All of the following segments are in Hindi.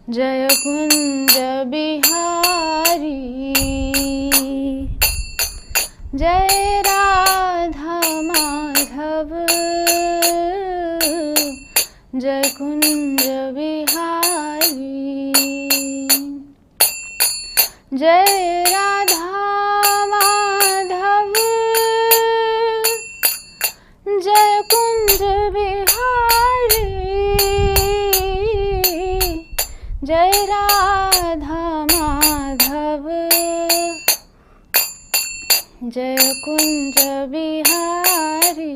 जय कुंज बिहारी, जय राधा माधव, जय कुंज बिहारी, जय राधा माधव, जय कुंज बिहारी, जय राधा माधव, जय कुंज बिहारी।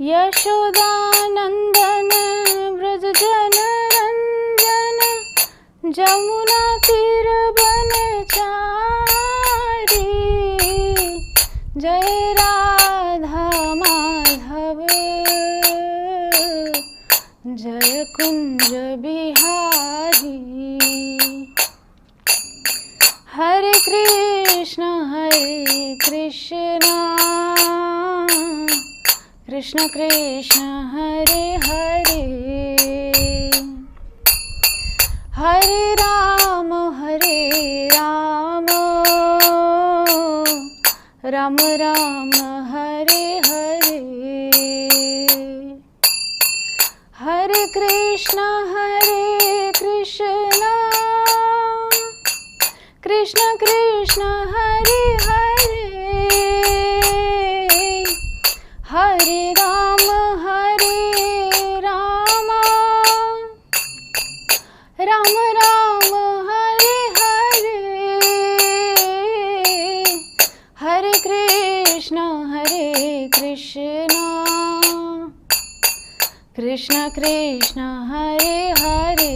यशोदानंदन ब्रज जन रंजन, जमुना तीर बनचारी, जय राधा माधव, जय कुंज बिहारी। हरे कृष्ण कृष्ण कृष्ण हरे हरे, हरे राम राम राम हरे हरे, हरे कृष्ण कृष्ण कृष्ण हरे हरे, हरे राम राम राम हरे हरे, हरे कृष्ण कृष्ण कृष्ण हरे हरे,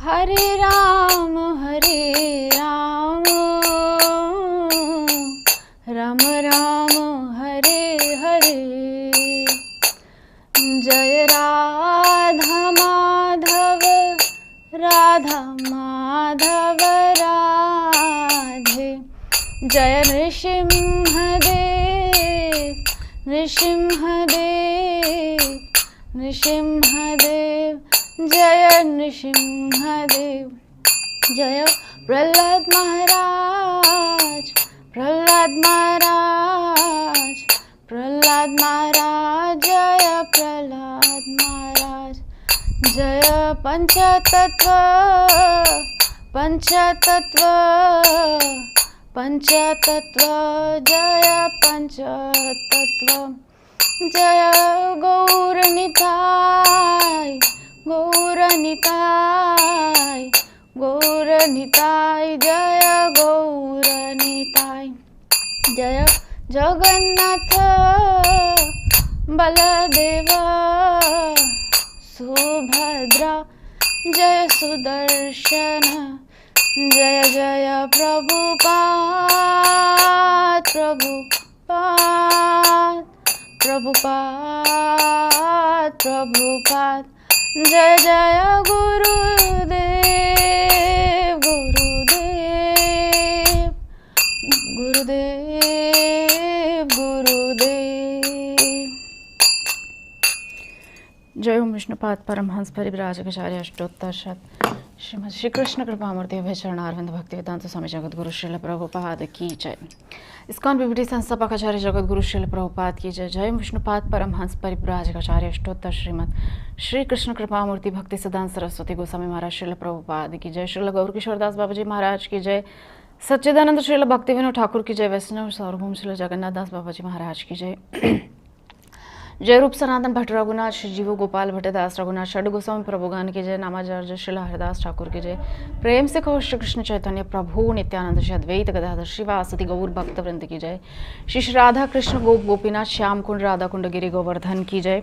हरे राम राम राम हरे हरे। जय राधा माधव राधे, जय नृसिंहदेव, जय नृसिंहदेव, जय प्रहलाद महाराज, जय प्रहलाद महाराज, जय पंचतत्व, जय पंचतत्व, जय गौरनिताय, जय गौरनिताय, जय जगन्नाथ बलदेव सुभद्रा, जय सुदर्शन, जय जय प्रभुपाद, जय जय गुरुदेव। जय ओम विष्णुपाद परमहंस परिव्राजकाचार्य अष्टोत्तर शत श्रीमद श्री कृष्ण कृपामूर्ति अभय चरणारविंद भक्तिवेदांत स्वामी जगत गुरु श्रील प्रभुपाद की जय। इस्कॉन विभूति संस्थापक आचार्य जगत गुरु श्रील प्रभुपाद की जय। जय विष्णुपाद परमहंस परिव्राजकाचार्य अष्टोत्तर श्रीमद श्री कृष्ण कृपामूर्ति भक्ति सिद्धांत सरस्वती गोस्वामी महाराज श्रील प्रभुपाद की जय। श्रील गौर किशोरदास बाबा जी महाराज की जय। सच्चिदानंद श्रील भक्ति विनोद ठाकुर की जय। वैष्णव सार्वभौम श्रील जगन्नाथ दास बाबा जी महाराज की जय। जय रूप सनातन भट्ट रघुनाथ श्री जीवो गोपाल भट्टदास रघुनाथ षड गोस्वामी प्रभुगान की जय। नामाचार्य श्रील हरिदास ठाकुर की जय। प्रेम से कहो श्री कृष्ण चैतन्य प्रभु नित्यानंद श्री अद्वैत गदाधर श्रीवासति गौर भक्त वृंद की जय। श्री राधा कृष्ण गोपीनाथ श्याम कुंड राधा कुंड गिरी गोवर्धन की जय।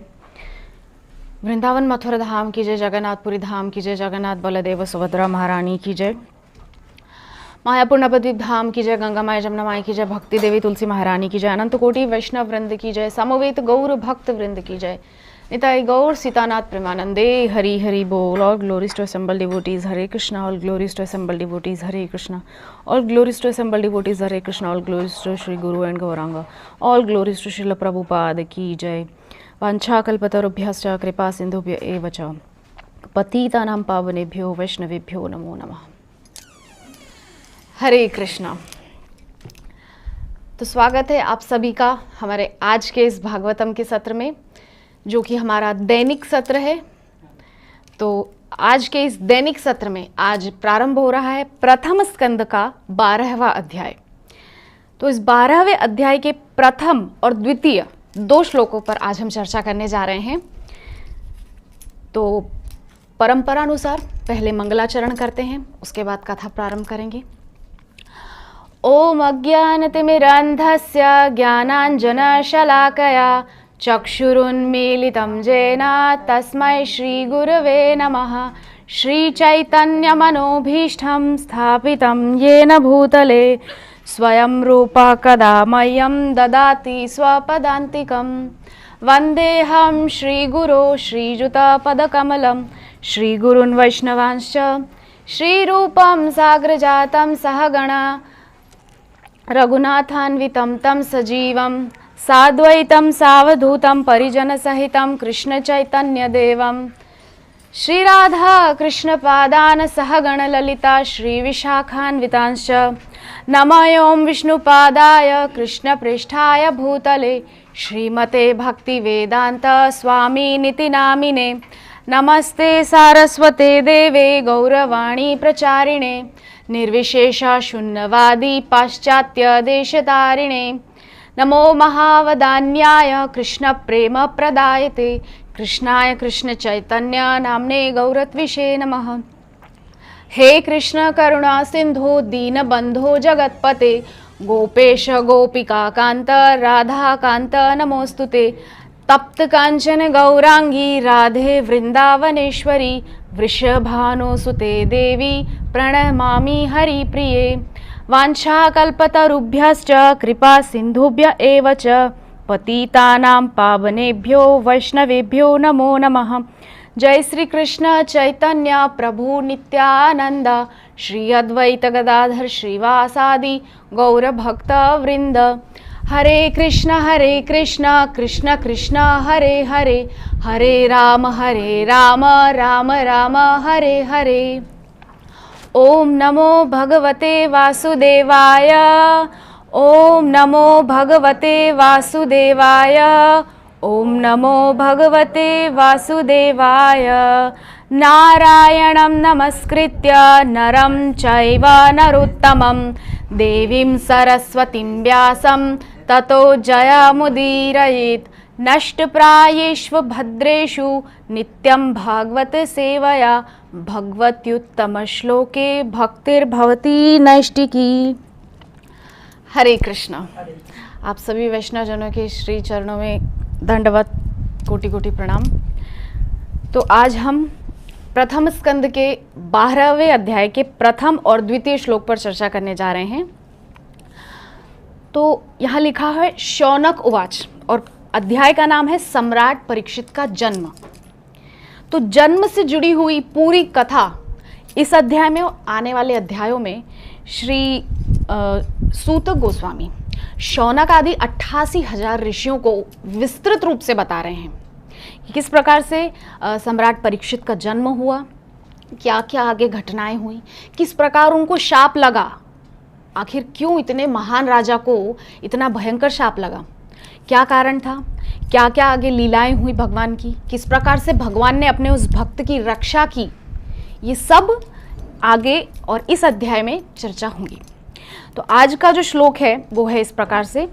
वृंदावन मथुरा धाम की जय। जगन्नाथपुरी धाम की जय। जगन्नाथ बलदेव सुभद्रा महारानी की जय। मायापुर नवद्वीप धाम की जय। गंगा माया जमुना माई की जय। भक्ति देवी तुलसी महारानी की जय। अनंत कोटि वैष्णव वृंद की जय। समवेत गौर भक्त वृंद की जय। निताई गौर सीतानाथ प्रेमानंदे हरि हरि बोल। All glories to assemble devotees Hare Krishna. All glories to assemble devotees Hare Krishna. All glories to assemble devotees Hare Krishna. All glories to Shri Guru and Gauranga. All glories to Srila Prabhupada की जय। वाञ्छाकल्पतरुभ्यश्च कृपा सिन्धुभ्य एव च पतितानां पावनेभ्यो वैष्णवेभ्यो नमो नमः। हरे कृष्णा। तो स्वागत है आप सभी का हमारे आज के इस भागवतम के सत्र में, जो कि हमारा दैनिक सत्र है। तो आज के इस दैनिक सत्र में आज प्रारंभ हो रहा है प्रथम स्कंद का 12वां अध्याय। तो इस 12वें अध्याय के प्रथम और द्वितीय 2 श्लोकों पर आज हम चर्चा करने जा रहे हैं। तो परंपरानुसार पहले मंगलाचरण करते हैं, उसके बाद कथा प्रारंभ करेंगे। ओम अज्ञानतिमिरान्धस्य ज्ञानाञ्जनशलाकया चक्षुरुन्मीलितं येन तस्मै श्रीगुरवे नमः। श्रीचैतन्यमनोभीष्टं स्थापितं येन भूतले स्वयं रूपा कदा मह्यं ददाति स्वपदान्तिकं। वन्देऽहं श्रीगुरो श्रीयुतपदकमलं श्रीगुरून् वैष्णवांश्च श्रीरूपं साग्रजातं सहगणा रघुनाथान्वितं तं सजीवं साद्वैतं सावधूतं परिजनसहितं कृष्णचैतन्यदेवं श्रीराधा कृष्णपादान् सहगणललिता श्रीविशाखान्वितांश्च नमः विष्णुपादाय कृष्णप्रेष्ठाय भूतले श्रीमते भक्तिवेदान्त स्वामिनिति नामिने। नमस्ते सारस्वते देवे गौरवाणी प्रचारिणे निर्विशेष शून्यवादी पाश्चात्य देशतारिणे। नमो महावदान्याय कृष्ण प्रेम प्रदायते कृष्णाय कृष्ण चैतन्य नामने गौरत्विषे नमः। हे कृष्ण करुणा सिंधु दीनबंधो जगत्पते गोपेश गोपिका कांत राधा कांत नमोस्तुते। तप्त कांचन गौरांगी राधे वृंदावनेश्वरी वृषभानुसुते देवी प्रणमामि हरिप्रिये। वाञ्छाकल्पतरुभ्यश्च कृपा सिन्धुभ्य एव च पतितानां पावनेभ्यो वैष्णवेभ्यो नमो नमः। जय श्री कृष्ण चैतन्य प्रभु नित्यानंद श्री अद्वैत गदाधर श्रीवासादि गौर भक्त वृंद। हरे कृष्ण कृष्ण कृष्ण हरे हरे हरे राम राम राम हरे हरे। ओम नमो भगवते वासुदेवाय ओम नमो भगवते वासुदेवाय ओम नमो भगवते वासुदेवाय। नारायणं नमस्कृत्य नरं चैव नरोत्तमं देवीं सरस्वतीं व्यासं ततो जयमुदीरयेत्। नष्टप्रायेषु भद्रेषु नित्यं भागवत सेवया भगवत्युत्तमश्लोके भक्तिर्भवति नैष्टिकी। हरे कृष्णा। आप सभी वैष्णवजनों के श्री चरणों में दंडवत कोटि कोटि प्रणाम। तो आज हम प्रथम स्कंद के 12वें अध्याय के प्रथम और द्वितीय श्लोक पर चर्चा करने जा रहे हैं। तो यहाँ लिखा है शौनक उवाच और अध्याय का नाम है सम्राट परीक्षित का जन्म। तो जन्म से जुड़ी हुई पूरी कथा इस अध्याय में और आने वाले अध्यायों में श्री सूत गोस्वामी शौनक आदि 88,000 ऋषियों को विस्तृत रूप से बता रहे हैं कि किस प्रकार से सम्राट परीक्षित का जन्म हुआ, क्या क्या आगे घटनाएं हुई, किस प्रकार उनको शाप लगा, आखिर क्यों इतने महान राजा को इतना भयंकर शाप लगा, क्या कारण था, क्या क्या आगे लीलाएं हुई भगवान की, किस प्रकार से भगवान ने अपने उस भक्त की रक्षा की। ये सब आगे और इस अध्याय में चर्चा होंगी। तो आज का जो श्लोक है वो है इस प्रकार से।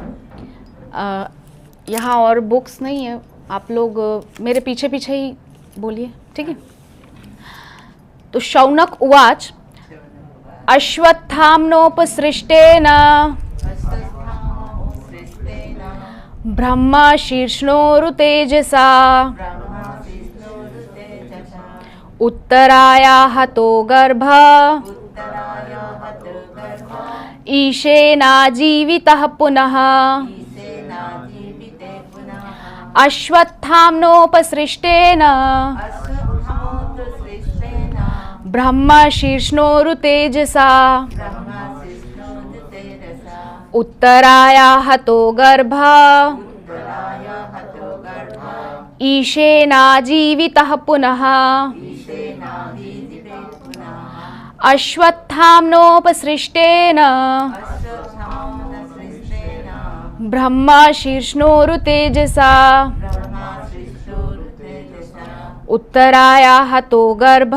यहाँ और बुक्स नहीं है, आप लोग मेरे पीछे पीछे ही बोलिए, ठीक है। तो शौनक उवाच अश्वत्थाम्नोपसृष्टेन ब्रह्मा शीर्ष्णोरुतेजसा उत्तराया हतो गर्भ ईशेनाजीवितः पुनः। अश्वत्थाम्नोपसृष्टेन ब्रह्मा शीर्ष्णोरुतेजसा उत्तराया हतो गर्भ ईशेनाजीवितः पुनः अश्वत्थाम्नोपसृष्टेन ब्रह्मशीर्ष्णोरुतेजसा उत्तराया हतो गर्भ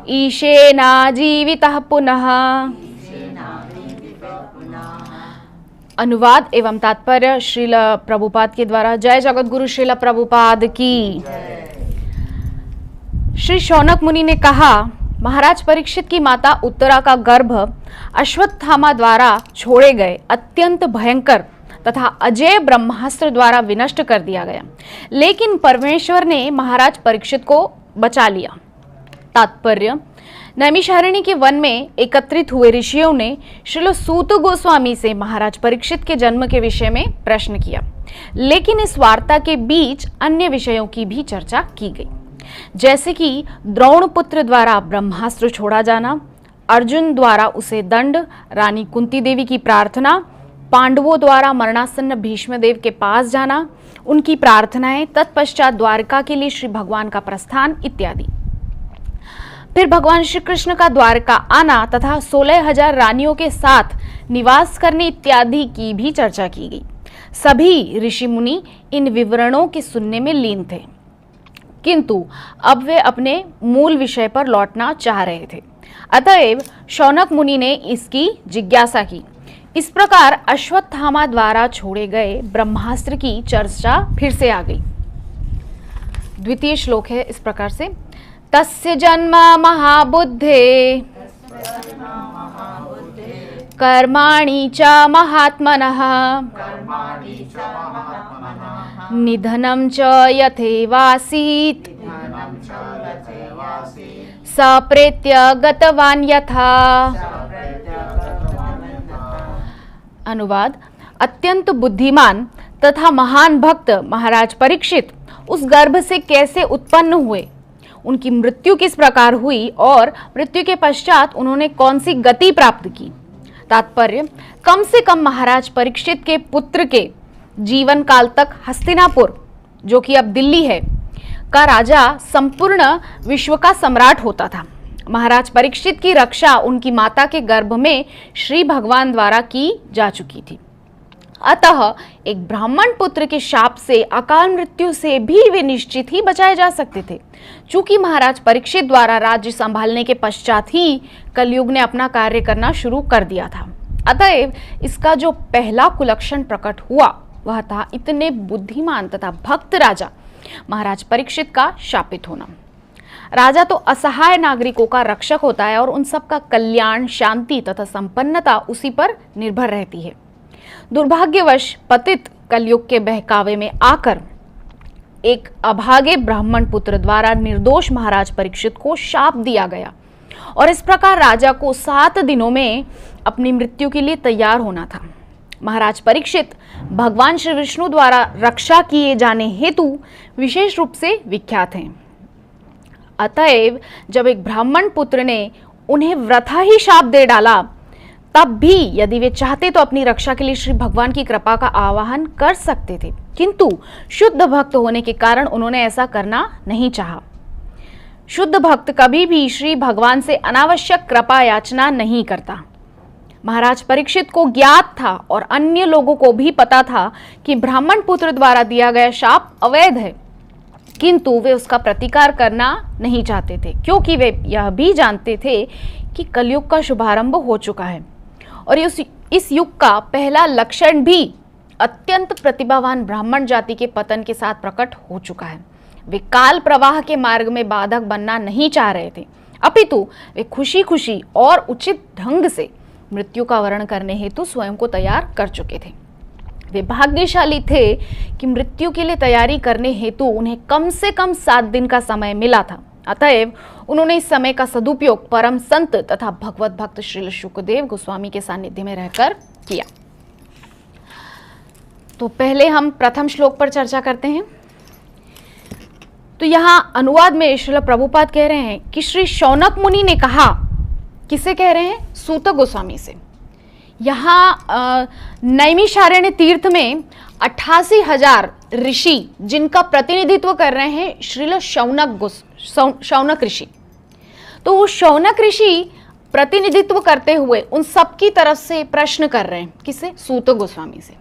ईशेनाजीवितः पुनः। अनुवाद एवं तात्पर्य श्रील प्रभुपाद के द्वारा। जय जगत गुरु श्रील प्रभुपाद की। श्री शौनक मुनि ने कहा, महाराज परीक्षित की माता उत्तरा का गर्भ अश्वत्थामा द्वारा छोड़े गए अत्यंत भयंकर तथा अजय ब्रह्मास्त्र द्वारा विनष्ट कर दिया गया, लेकिन परमेश्वर ने महाराज परीक्षित को बचा लिया। तात्पर्य, नैमिषारण्य के वन में एकत्रित हुए ऋषियों ने श्रील सूत गोस्वामी से महाराज परीक्षित के जन्म के विषय में प्रश्न किया, लेकिन इस वार्ता के बीच अन्य विषयों की भी चर्चा की गई, जैसे कि द्रोण पुत्र द्वारा ब्रह्मास्त्र छोड़ा जाना, अर्जुन द्वारा उसे दंड, रानी कुंती देवी की प्रार्थना, पांडवों द्वारा मरणासन्न भीष्मदेव के पास जाना, उनकी प्रार्थनाएं, तत्पश्चात द्वारका के लिए श्री भगवान का प्रस्थान इत्यादि। फिर भगवान श्री कृष्ण का द्वारका आना तथा 16,000 रानियों के साथ निवास करने इत्यादि की भी चर्चा की गई। सभी ऋषि मुनि इन विवरणों के सुनने में लीन थे, किंतु अब वे अपने मूल विषय पर लौटना चाह रहे थे। अतएव शौनक मुनि ने इसकी जिज्ञासा की। इस प्रकार अश्वत्थामा द्वारा छोड़े गए ब्रह्मास्त्र की चर्चा फिर से आ गई। द्वितीय श्लोक है इस प्रकार से, तस्य जन्म महाबुद्धे कर्माणि च महात्मनः निधनं च यथेवासीत् सप्रेत्य गतवान् यथा। अनुवाद, अत्यंत बुद्धिमान तथा महान भक्त महाराज परीक्षित उस गर्भ से कैसे उत्पन्न हुए, उनकी मृत्यु किस प्रकार हुई और मृत्यु के पश्चात उन्होंने कौन सी गति प्राप्त की। तात्पर्य, कम से कम महाराज परीक्षित के पुत्र के जीवन काल तक हस्तिनापुर, जो कि अब दिल्ली है, का राजा संपूर्ण विश्व का सम्राट होता था। महाराज परीक्षित की रक्षा उनकी माता के गर्भ में श्री भगवान द्वारा की जा चुकी थी। अतः एक ब्राह्मण पुत्र के शाप से, अकाल मृत्यु से भी वे निश्चित ही बचाए जा सकते थे। चूंकि महाराज परीक्षित द्वारा राज्य संभालने के पश्चात ही कलयुग ने अपना कार्य करना शुरू कर दिया था, अतएव इसका जो पहला कुलक्षण प्रकट हुआ वह था इतने बुद्धिमान तथा भक्त राजा महाराज परीक्षित का शापित होना। राजा तो असहाय नागरिकों का रक्षक होता है और उन सब का कल्याण, शांति तथा संपन्नता उसी पर निर्भर रहती है। दुर्भाग्यवश पतित कलयुग के बहकावे में आकर एक अभागे ब्राह्मण पुत्र द्वारा निर्दोष महाराज परीक्षित को शाप दिया गया और इस प्रकार राजा को 7 दिनों में अपनी मृत्यु के लिए तैयार होना था। महाराज परीक्षित भगवान श्री विष्णु द्वारा रक्षा किए जाने हेतु विशेष रूप से विख्यात हैं। अतएव जब एक ब्राह्मण पुत्र ने उन्हें वृथा ही शाप दे डाला, तब भी यदि वे चाहते तो अपनी रक्षा के लिए श्री भगवान की कृपा का आवाहन कर सकते थे, किंतु शुद्ध भक्त होने के कारण उन्होंने ऐसा करना नहीं चाहा। शुद्ध भक्त कभी भी श्री भगवान से अनावश्यक कृपा याचना नहीं करता। महाराज परीक्षित को ज्ञात था और अन्य लोगों को भी पता था कि ब्राह्मण पुत्र द्वारा दिया गया शाप अवैध है, किंतु वे उसका प्रतिकार करना नहीं चाहते थे, क्योंकि वे यह भी जानते थे कि कलयुग का शुभारंभ हो चुका है और इस युग का पहला लक्षण भी अत्यंत प्रतिभावान ब्राह्मण जाति के पतन के साथ प्रकट हो चुका है। वे काल प्रवाह के मार्ग में बाधक बनना नहीं चाह रहे थे, अपितु वे खुशी खुशी और उचित ढंग से मृत्यु का वर्ण करने हेतु स्वयं को तैयार कर चुके थे। वे भाग्यशाली थे कि मृत्यु के लिए तैयारी करने हेतु उन्हें कम से कम 7 दिन का समय मिला था। अतएव उन्होंने इस समय का सदुपयोग परम संत तथा भगवत भक्त श्रील शुकदेव गोस्वामी के सानिध्य में रहकर किया। तो पहले हम प्रथम श्लोक पर चर्चा करते हैं। तो यहाँ अनुवाद में श्रील प्रभुपाद कह रहे हैं कि श्री शौनक मुनि ने कहा, किसे कह रहे हैं? सूत गोस्वामी से। यहाँ नैमिषारण्य तीर्थ में 88,000 ऋषि जिनका प्रतिनिधित्व कर रहे हैं श्रील शौनक ऋषि। तो वो शौनक ऋषि प्रतिनिधित्व करते हुए उन सबकी तरफ से प्रश्न कर रहे हैं, किससे? सूत गोस्वामी से।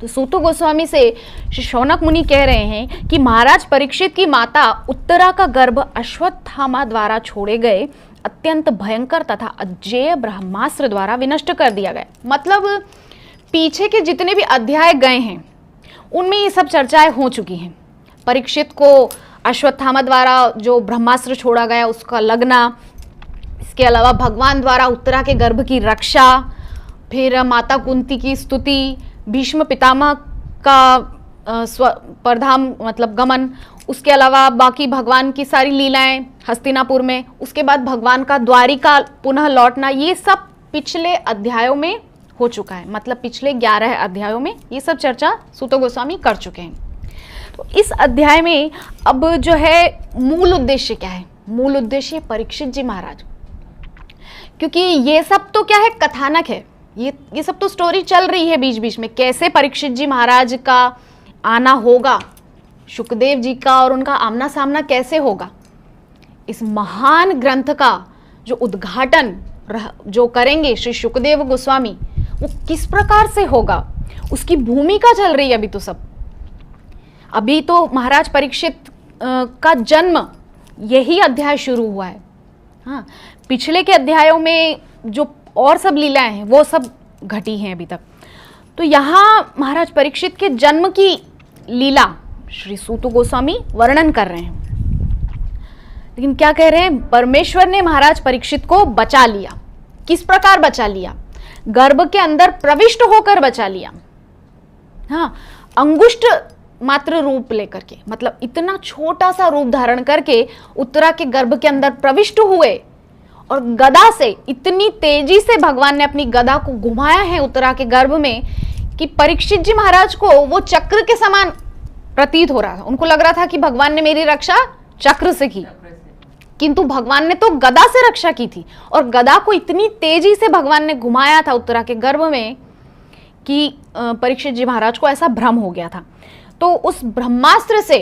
तो सूत गोस्वामी से श्री शौनक मुनि कह रहे हैं कि महाराज परीक्षित की माता उत्तरा का गर्भ अश्वत्थामा द्वारा छोड़े गए अत्यंत भयंकर तथा अजेय ब्रह्मास्त्र द्वारा विनष्ट कर दिया गया। मतलब पीछे के जितने भी अध्याय गए हैं उनमें ये सब चर्चाएं हो चुकी हैं। परीक्षित को अश्वत्थामा द्वारा जो ब्रह्मास्त्र छोड़ा गया उसका लगना, इसके अलावा भगवान द्वारा उत्तरा के गर्भ की रक्षा, फिर माता कुंती की स्तुति, भीष्म पितामह का परधाम मतलब गमन, उसके अलावा बाकी भगवान की सारी लीलाएं हस्तिनापुर में, उसके बाद भगवान का द्वारिका पुनः लौटना, ये सब पिछले अध्यायों में हो चुका है। मतलब पिछले 11 अध्यायों में ये सब चर्चा सूत गोस्वामी कर चुके हैं। तो इस अध्याय में अब जो है मूल उद्देश्य क्या है? मूल उद्देश्य परीक्षित जी महाराज, क्योंकि ये सब तो क्या है, कथानक है। ये सब तो स्टोरी चल रही है बीच बीच में, कैसे परीक्षित जी महाराज का आना होगा, शुकदेव जी का और उनका आमना सामना कैसे होगा। इस महान ग्रंथ का जो उद्घाटन जो करेंगे श्री शुकदेव गोस्वामी, वो किस प्रकार से होगा, उसकी भूमिका चल रही है अभी तो सब। अभी तो महाराज परीक्षित का जन्म यही अध्याय शुरू हुआ है। हाँ, पिछले के अध्यायों में जो और सब लीलाएं हैं वो सब घटी हैं अभी तक। तो यहाँ महाराज परीक्षित के जन्म की लीला श्री सूत गोस्वामी वर्णन कर रहे हैं। लेकिन क्या कह रहे हैं? परमेश्वर ने महाराज परीक्षित को बचा लिया। किस प्रकार बचा लिया? गर्भ के अंदर प्रविष्ट होकर बचा लिया। हाँ, अंगुष्ठ मात्र रूप लेकर के, मतलब इतना छोटा सा रूप धारण करके उत्तरा के गर्भ के अंदर प्रविष्ट हुए और गदा से इतनी तेजी से भगवान ने अपनी गदा को घुमाया है उत्तरा के गर्भ में कि परीक्षित जी महाराज को वो चक्र के समान प्रतीत हो रहा था। उनको लग रहा था कि भगवान ने मेरी रक्षा चक्र से की, किंतु भगवान ने तो गदा से रक्षा की थी और गदा को इतनी तेजी से भगवान ने घुमाया था उत्तरा के गर्भ में कि परीक्षित जी महाराज को ऐसा भ्रम हो गया था। तो उस ब्रह्मास्त्र से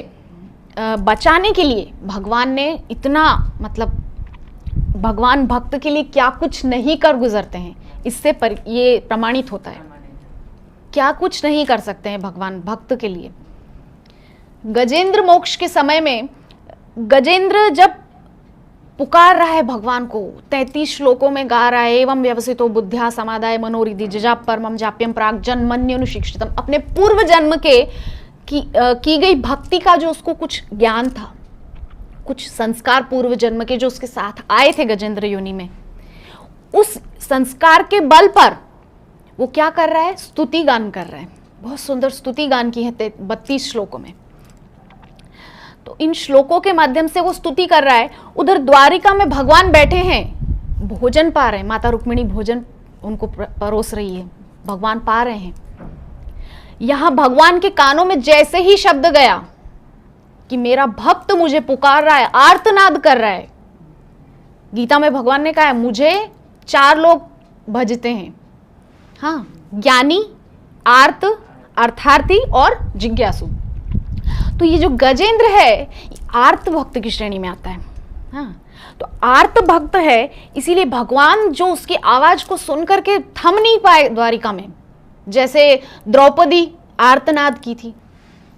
बचाने के लिए भगवान ने इतना, मतलब भगवान भक्त के लिए क्या कुछ नहीं कर गुजरते हैं, इससे ये प्रमाणित होता है। क्या कुछ नहीं कर सकते हैं भगवान भक्त के लिए। गजेंद्र मोक्ष के समय में गजेंद्र जब पुकार रहा है भगवान को, 33 श्लोकों में गा रहा है, एवं व्यवसितो बुद्ध्या समादाय मनोरिधि जजाप परमम जाप्यम प्राग जन्मन्यनुशिक्षितम। अपने पूर्व जन्म के की गई भक्ति का जो उसको कुछ ज्ञान था, कुछ संस्कार पूर्व जन्म के जो उसके साथ आए थे गजेंद्र योनि में, उस संस्कार के बल पर वो क्या कर रहा है? स्तुति गान कर रहा है। बहुत सुंदर स्तुति गान की है 32 श्लोकों में। तो इन श्लोकों के माध्यम से वो स्तुति कर रहा है। उधर द्वारिका में भगवान बैठे हैं, भोजन पा रहे हैं, माता रुक्मिणी भोजन उनको परोस रही है, भगवान पा रहे हैं। यहां भगवान के कानों में जैसे ही शब्द गया कि मेरा भक्त मुझे पुकार रहा है, आर्तनाद कर रहा है, गीता में भगवान ने कहा है मुझे 4 लोग भजते हैं। हाँ, ज्ञानी, आर्त, अर्थार्थी और जिज्ञासु। तो ये जो गजेंद्र है आर्त भक्त की श्रेणी में आता है। हाँ, तो आर्त भक्त है, इसीलिए भगवान जो उसकी आवाज को सुन करके थम नहीं पाए द्वारिका में, जैसे द्रौपदी आर्तनाद की थी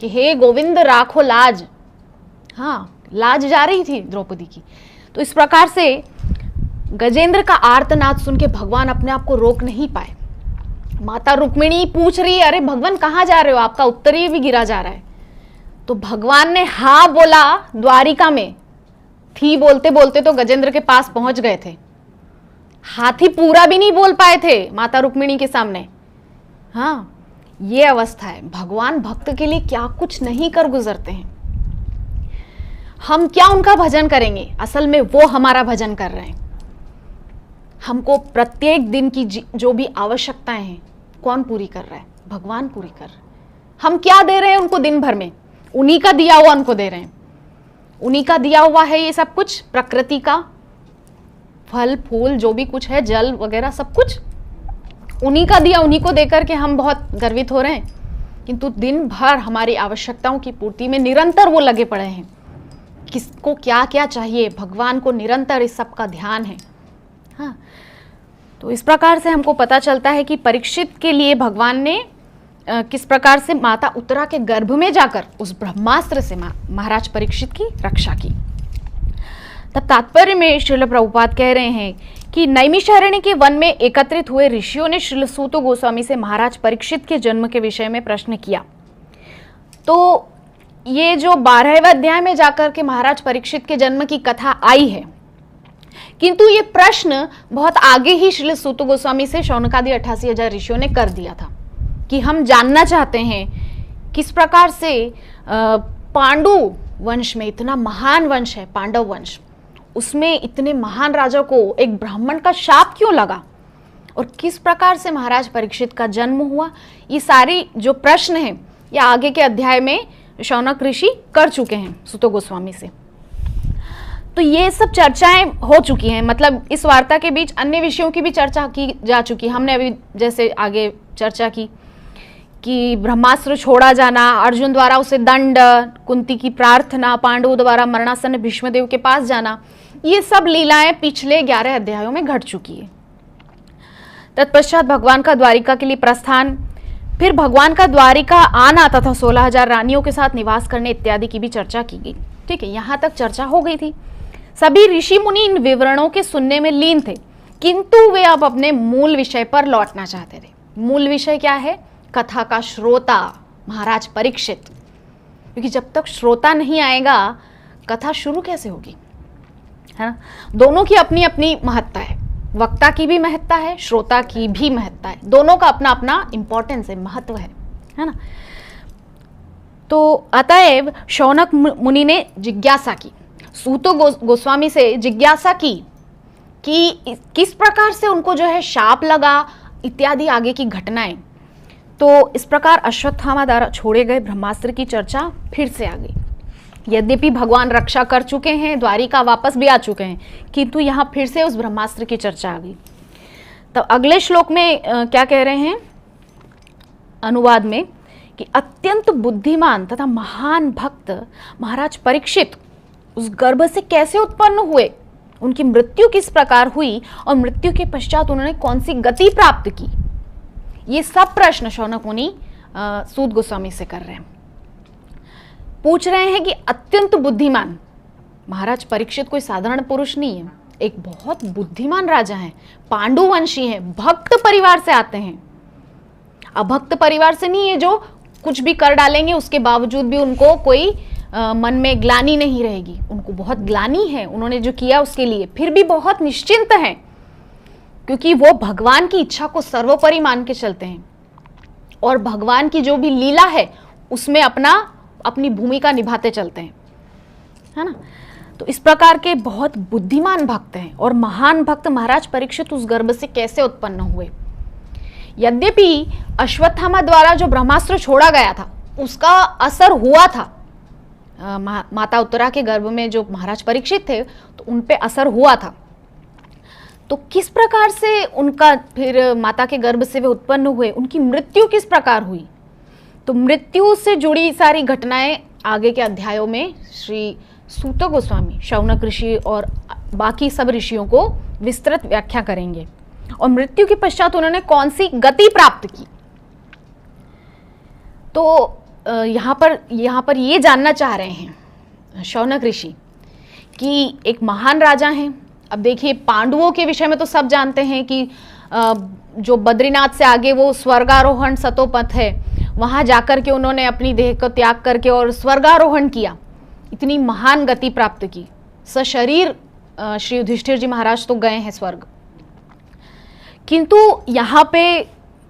कि हे गोविंद राखो लाज। हाँ, लाज जा रही थी द्रौपदी की। तो इस प्रकार से गजेंद्र का आर्तनाद सुन के भगवान अपने आप को रोक नहीं पाए। माता रुक्मिणी पूछ रही है, अरे भगवान कहाँ जा रहे हो, आपका उत्तरीय भी गिरा जा रहा है। तो भगवान ने हाँ बोला, द्वारिका में थी बोलते बोलते तो गजेंद्र के पास पहुंच गए थे। हाथी पूरा भी नहीं बोल पाए थे माता रुक्मिणी के सामने। हाँ, ये अवस्था है। भगवान भक्त के लिए क्या कुछ नहीं कर गुजरते हैं। हम क्या उनका भजन करेंगे, असल में वो हमारा भजन कर रहे हैं। हमको प्रत्येक दिन की जो भी आवश्यकताएं हैं कौन पूरी कर रहा है? भगवान पूरी कर रहे हैं। हम क्या दे रहे हैं उनको दिन भर में? उन्हीं का दिया हुआ उनको दे रहे हैं। उन्हीं का दिया हुआ है ये सब कुछ, प्रकृति का फल फूल जो भी कुछ है, जल वगैरह सब कुछ उन्हीं का दिया, उन्हीं को देकर के हम बहुत गर्वित हो रहे हैं। किंतु दिन भर हमारी आवश्यकताओं की पूर्ति में निरंतर वो लगे पड़े हैं। किसको क्या क्या चाहिए, भगवान को निरंतर इस सब का ध्यान है। हाँ, तो इस प्रकार से हमको पता चलता है कि परीक्षित के लिए भगवान ने किस प्रकार से माता उत्तरा के गर्भ में जाकर उस ब्रह्मास्त्र से महाराज परीक्षित की रक्षा की। तब तात्पर्य में श्रील प्रभुपाद कह रहे हैं कि नैमिषारण्य के वन में एकत्रित हुए ऋषियों ने श्रील सूत गोस्वामी से महाराज परीक्षित के जन्म के विषय में प्रश्न किया। तो ये जो 12वें अध्याय में जाकर के महाराज परीक्षित के जन्म की कथा आई है, किंतु ये प्रश्न बहुत आगे ही श्रील सूत गोस्वामी से शौनकादि 88,000 ऋषियों ने कर दिया था कि हम जानना चाहते हैं किस प्रकार से पांडु वंश में, इतना महान वंश है पांडव वंश, उसमें इतने महान राजा को एक ब्राह्मण का शाप क्यों लगा और किस प्रकार से महाराज परीक्षित का जन्म हुआ। ये सारी जो प्रश्न हैं ये आगे के अध्याय में शौनक ऋषि कर चुके हैं सूत गोस्वामी से। तो ये सब चर्चाएं हो चुकी हैं, मतलब इस वार्ता के बीच अन्य विषयों की भी चर्चा की जा चुकी है। हमने अभी जैसे आगे चर्चा की कि ब्रह्मास्त्र छोड़ा जाना, अर्जुन द्वारा उसे दंड, कुंती की प्रार्थना, पांडवों द्वारा मरणासन्न भीष्मदेव के पास जाना, ये सब लीलाएं पिछले 11 अध्यायों में घट चुकी है। तत्पश्चात भगवान का द्वारिका के लिए प्रस्थान, फिर भगवान का द्वारिका आना तथा 16,000 रानियों के साथ निवास करने इत्यादि की भी चर्चा की गई। ठीक है, यहाँ तक चर्चा हो गई थी। सभी ऋषि मुनि इन विवरणों के सुनने में लीन थे, किंतु वे अब अपने मूल विषय पर लौटना चाहते थे। मूल विषय क्या है? कथा का श्रोता महाराज परीक्षित, क्योंकि जब तक श्रोता नहीं आएगा कथा शुरू कैसे होगी, है ना। दोनों की अपनी अपनी महत्ता है, वक्ता की भी महत्ता है, श्रोता की भी महत्ता है, दोनों का अपना अपना इंपॉर्टेंस है, महत्व है ना। तो अतएव शौनक मुनि ने जिज्ञासा की, सूत गोस्वामी से जिज्ञासा की कि किस प्रकार से उनको जो है शाप लगा इत्यादि आगे की घटनाएं। तो इस प्रकार अश्वत्थामा द्वारा छोड़े गए ब्रह्मास्त्र की चर्चा फिर से आ गई। यद्यपि भगवान रक्षा कर चुके हैं, द्वारिका वापस भी आ चुके हैं, किंतु यहाँ फिर से उस ब्रह्मास्त्र की चर्चा आ गई। तब अगले श्लोक में क्या कह रहे हैं अनुवाद में कि अत्यंत बुद्धिमान तथा महान भक्त महाराज परीक्षित उस गर्भ से कैसे उत्पन्न हुए, उनकी मृत्यु किस प्रकार हुई और मृत्यु के पश्चात उन्होंने कौन सी गति प्राप्त की। ये सब प्रश्न शौनक मुनि सूत गोस्वामी से कर रहे हैं। पूछ रहे हैं कि अत्यंत बुद्धिमान महाराज परीक्षित कोई साधारण पुरुष नहीं है, एक बहुत बुद्धिमान राजा हैं, पांडुवंशी हैं, भक्त परिवार से आते हैं। अभक्त परिवार से नहीं है जो कुछ भी कर डालेंगे उसके बावजूद भी उनको कोई मन में ग्लानि नहीं रहेगी। उनको बहुत ग्लानि है उन्होंने जो किया उसके लिए, फिर भी बहुत निश्चिंत हैं क्योंकि वो भगवान की इच्छा को सर्वोपरि मान के चलते हैं और भगवान की जो भी लीला है उसमें अपनी भूमिका निभाते चलते हैं, है ना। तो इस प्रकार के बहुत बुद्धिमान भक्त हैं और महान भक्त महाराज परीक्षित उस गर्भ से कैसे उत्पन्न हुए। यद्यपि अश्वत्थामा द्वारा जो ब्रह्मास्त्र छोड़ा गया था उसका असर हुआ था, माता उत्तरा के गर्भ में जो महाराज परीक्षित थे तो उन पे असर हुआ था। तो किस प्रकार से उनका फिर माता के गर्भ से वे उत्पन्न हुए, उनकी मृत्यु किस प्रकार हुई, तो मृत्यु से जुड़ी सारी घटनाएं आगे के अध्यायों में श्री सूत गोस्वामी, शौनक ऋषि और बाकी सब ऋषियों को विस्तृत व्याख्या करेंगे। और मृत्यु के पश्चात उन्होंने कौन सी गति प्राप्त की, तो यहाँ पर ये जानना चाह रहे हैं शौनक ऋषि कि एक महान राजा हैं। अब देखिए पांडवों के विषय में तो सब जानते हैं कि जो बद्रीनाथ से आगे वो स्वर्गारोहण सतोपथ है, वहां जाकर के उन्होंने अपनी देह को त्याग करके और स्वर्गारोहण किया, इतनी महान गति प्राप्त की। सशरीर श्री युधिष्ठिर जी महाराज तो गए हैं स्वर्ग। किंतु यहाँ पे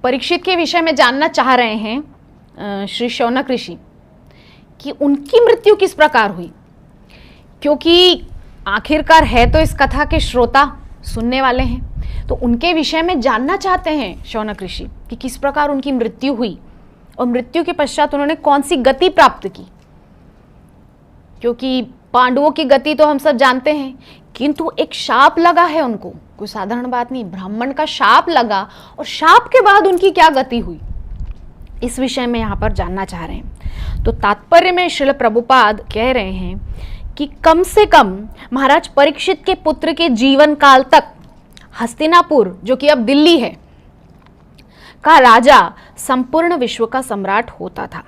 परीक्षित के विषय में जानना चाह रहे हैं श्री शौनक ऋषि कि उनकी मृत्यु किस प्रकार हुई, क्योंकि आखिरकार है तो इस कथा के श्रोता, सुनने वाले हैं, तो उनके विषय में जानना चाहते हैं शौनक ऋषि कि किस प्रकार उनकी मृत्यु हुई और मृत्यु के पश्चात उन्होंने कौन सी गति प्राप्त की। क्योंकि पांडवों की गति तो हम सब जानते हैं, किंतु एक शाप लगा है उनको, कोई साधारण बात नहीं, ब्राह्मण का शाप लगा और शाप के बाद उनकी क्या गति हुई, इस विषय में यहाँ पर जानना चाह रहे हैं। तो तात्पर्य में श्रील प्रभुपाद कह रहे हैं कि कम से कम महाराज परीक्षित के पुत्र के जीवन काल तक हस्तिनापुर, जो कि अब दिल्ली है, का राजा संपूर्ण विश्व का सम्राट होता था।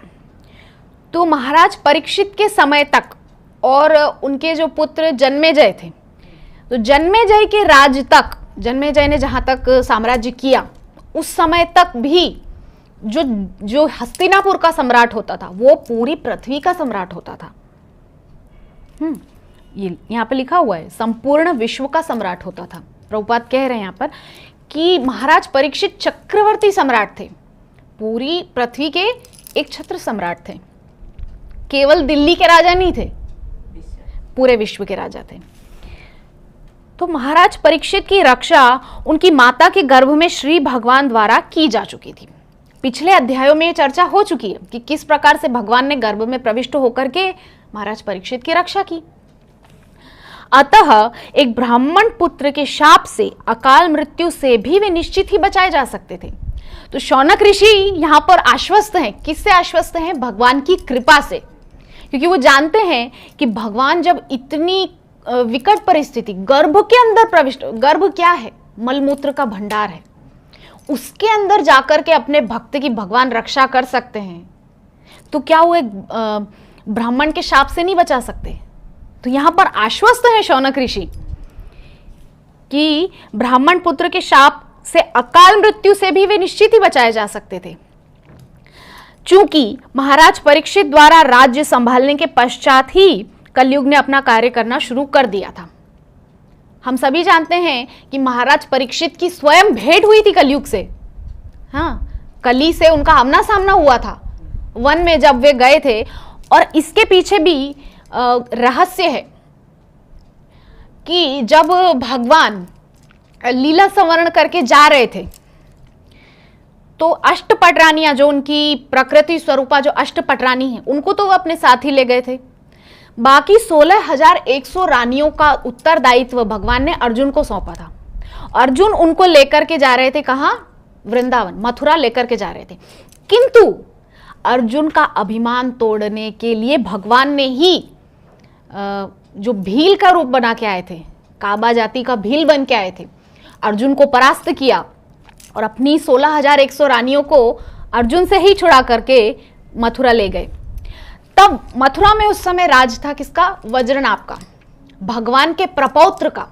तो महाराज परीक्षित के समय तक और उनके जो पुत्र जन्मेजय थे, तो जन्मेजय के राज तक, जन्मेजय ने जहां तक साम्राज्य किया उस समय तक भी जो हस्तिनापुर का सम्राट होता था वो पूरी पृथ्वी का सम्राट होता था। ये यहाँ पे लिखा हुआ है, संपूर्ण विश्व का सम्राट होता था। प्रभुपाद कह रहे हैं यहाँ पर कि महाराज परीक्षित चक्रवर्ती सम्राट थे, पूरी पृथ्वी के एक छत्र सम्राट थे, केवल दिल्ली के राजा नहीं थे, पूरे विश्व के राजा थे। तो महाराज परीक्षित की रक्षा उनकी माता के गर्भ में श्री भगवान द्वारा की जा चुकी थी। पिछले अध्यायों में चर्चा हो चुकी है कि किस प्रकार से भगवान ने गर्भ में प्रविष्ट होकर के महाराज परीक्षित की रक्षा की। अतः एक ब्राह्मण पुत्र के शाप से, अकाल मृत्यु से भी वे निश्चित ही बचाए जा सकते थे। तो शौनक ऋषि यहाँ पर आश्वस्त हैं। किससे आश्वस्त हैं? भगवान की कृपा से, क्योंकि वो जानते हैं कि भगवान जब इतनी विकट परिस्थिति, गर्भ के अंदर प्रविष्ट, गर्भ क्या है? मलमूत्र का भंडार है, उसके अंदर जाकर के अपने भक्त की भगवान रक्षा कर सकते हैं, तो क्या वो एक ब्राह्मण के शाप से नहीं बचा सकते? तो यहां पर आश्वस्त है शौनक ऋषि कि ब्राह्मण पुत्र के शाप से, अकाल मृत्यु से भी वे निश्चित ही बचाए जा सकते थे। चूंकि महाराज परीक्षित द्वारा राज्य संभालने के पश्चात ही कलयुग ने अपना कार्य करना शुरू कर दिया था। हम सभी जानते हैं कि महाराज परीक्षित की स्वयं भेंट हुई थी कलयुग से। हाँ, कली से उनका आमना सामना हुआ था वन में जब वे गए थे। और इसके पीछे भी रहस्य है कि जब भगवान लीला संवरण करके जा रहे थे तो अष्टपट रानियां, जो उनकी प्रकृति स्वरूपा जो अष्टपट रानी है, उनको तो वो अपने साथ ही ले गए थे। बाकी 16,100 रानियों का उत्तरदायित्व भगवान ने अर्जुन को सौंपा था। अर्जुन उनको लेकर के जा रहे थे, कहाँ? वृंदावन, मथुरा लेकर के जा रहे थे। किंतु अर्जुन का अभिमान तोड़ने के लिए भगवान ने ही जो भील का रूप बना के आए थे, काबा जाति का भील बन के आए थे, अर्जुन को परास्त किया और अपनी 16,100 रानियों को अर्जुन से ही छुड़ा करके मथुरा ले गए। तब मथुरा में उस समय राज था किसका? वज्रनाभ का, भगवान के प्रपौत्र का।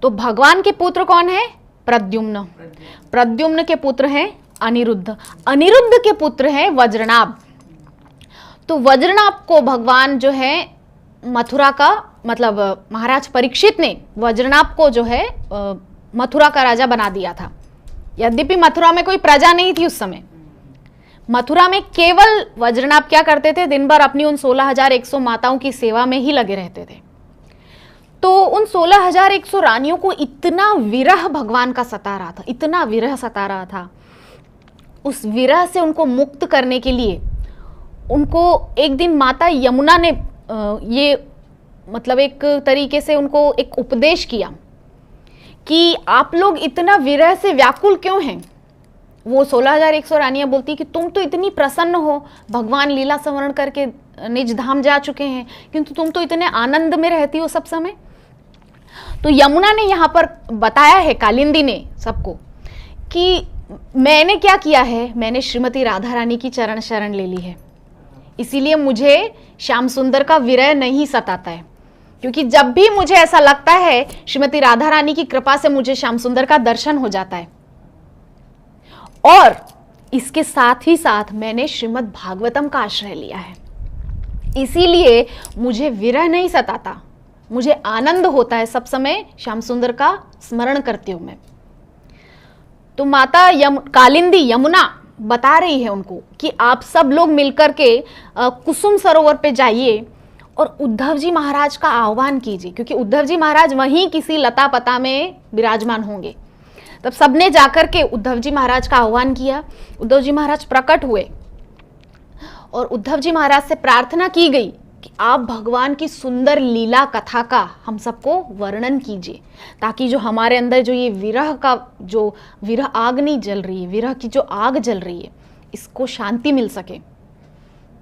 तो भगवान के पुत्र कौन है? प्रद्युम्न। प्रद्युम्न के पुत्र हैं अनिरुद्ध। अनिरुद्ध के पुत्र हैं वज्रनाभ। तो वज्रनाभ को भगवान जो है मथुरा का, मतलब महाराज परीक्षित ने वज्रनाभ को जो है मथुरा का राजा बना दिया था। यद्यपि मथुरा में कोई प्रजा नहीं थी उस समय। मथुरा में केवल वज्रनाभ क्या करते थे? दिन भर अपनी उन 16,100 माताओं की सेवा में ही लगे रहते थे। तो उन 16,100 रानियों को इतना विरह भगवान का सता रहा था, इतना विरह सता रहा था। उस विरह से उनको मुक्त करने के लिए उनको एक दिन माता यमुना ने ये मतलब एक तरीके से उनको एक उपदेश किया कि आप लोग इतना विरह से व्याकुल क्यों हैं। वो 16,100 रानियां बोलती कि तुम तो इतनी प्रसन्न हो, भगवान लीला संवरण करके निज धाम जा चुके हैं, किंतु तुम तो इतने आनंद में रहती हो सब समय। तो यमुना ने यहाँ पर बताया है, कालिंदी ने सबको, कि मैंने क्या किया है, मैंने श्रीमती राधा रानी की चरण शरण ले ली है, इसीलिए मुझे श्याम सुंदर का विरह नहीं सताता है। क्योंकि जब भी मुझे ऐसा लगता है श्रीमती राधा रानी की कृपा से मुझे श्याम सुंदर का दर्शन हो जाता है। और इसके साथ ही साथ मैंने श्रीमद् भागवतम का आश्रय लिया है, इसीलिए मुझे विरह नहीं सताता, मुझे आनंद होता है सब समय श्याम सुंदर का स्मरण करती हूं मैं। तो माता कालिंदी यमुना बता रही है उनको कि आप सब लोग मिलकर के कुसुम सरोवर पे जाइए और उद्धव जी महाराज का आह्वान कीजिए, क्योंकि उद्धव जी महाराज वहीं किसी लता पता में विराजमान होंगे। तब सबने जाकर के उद्धव जी महाराज का आह्वान किया। उद्धव जी महाराज प्रकट हुए और उद्धव जी महाराज से प्रार्थना की गई कि आप भगवान की सुंदर लीला कथा का हम सबको वर्णन कीजिए, ताकि जो हमारे अंदर जो ये विरह का जो विरह आग नहीं जल रही है, विरह की जो आग जल रही है, इसको शांति मिल सके।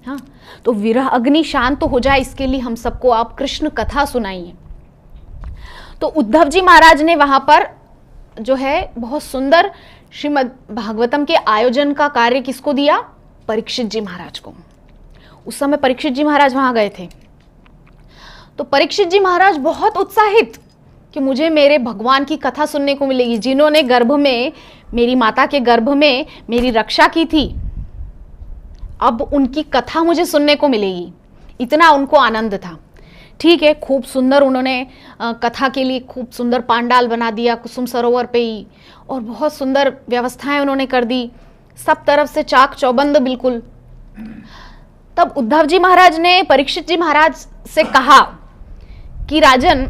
हाँ, तो विरह अग्नि शांत हो जाए इसके लिए हम सबको आप कृष्ण कथा सुनाइए। तो उद्धव जी महाराज ने वहां पर जो है बहुत सुंदर श्रीमद् भागवतम के आयोजन का कार्य किसको दिया? परीक्षित जी महाराज को। उस समय परीक्षित जी महाराज वहां गए थे। तो परीक्षित जी महाराज बहुत उत्साहित कि मुझे मेरे भगवान की कथा सुनने को मिलेगी, जिन्होंने गर्भ में, मेरी माता के गर्भ में मेरी रक्षा की थी, अब उनकी कथा मुझे सुनने को मिलेगी। इतना उनको आनंद था। ठीक है, खूब सुंदर उन्होंने कथा के लिए खूब सुंदर पांडाल बना दिया कुसुम सरोवर पे ही, और बहुत सुंदर व्यवस्थाएं उन्होंने कर दी, सब तरफ से चाक चौबंद बिल्कुल। तब उद्धव जी महाराज ने परीक्षित जी महाराज से कहा कि राजन,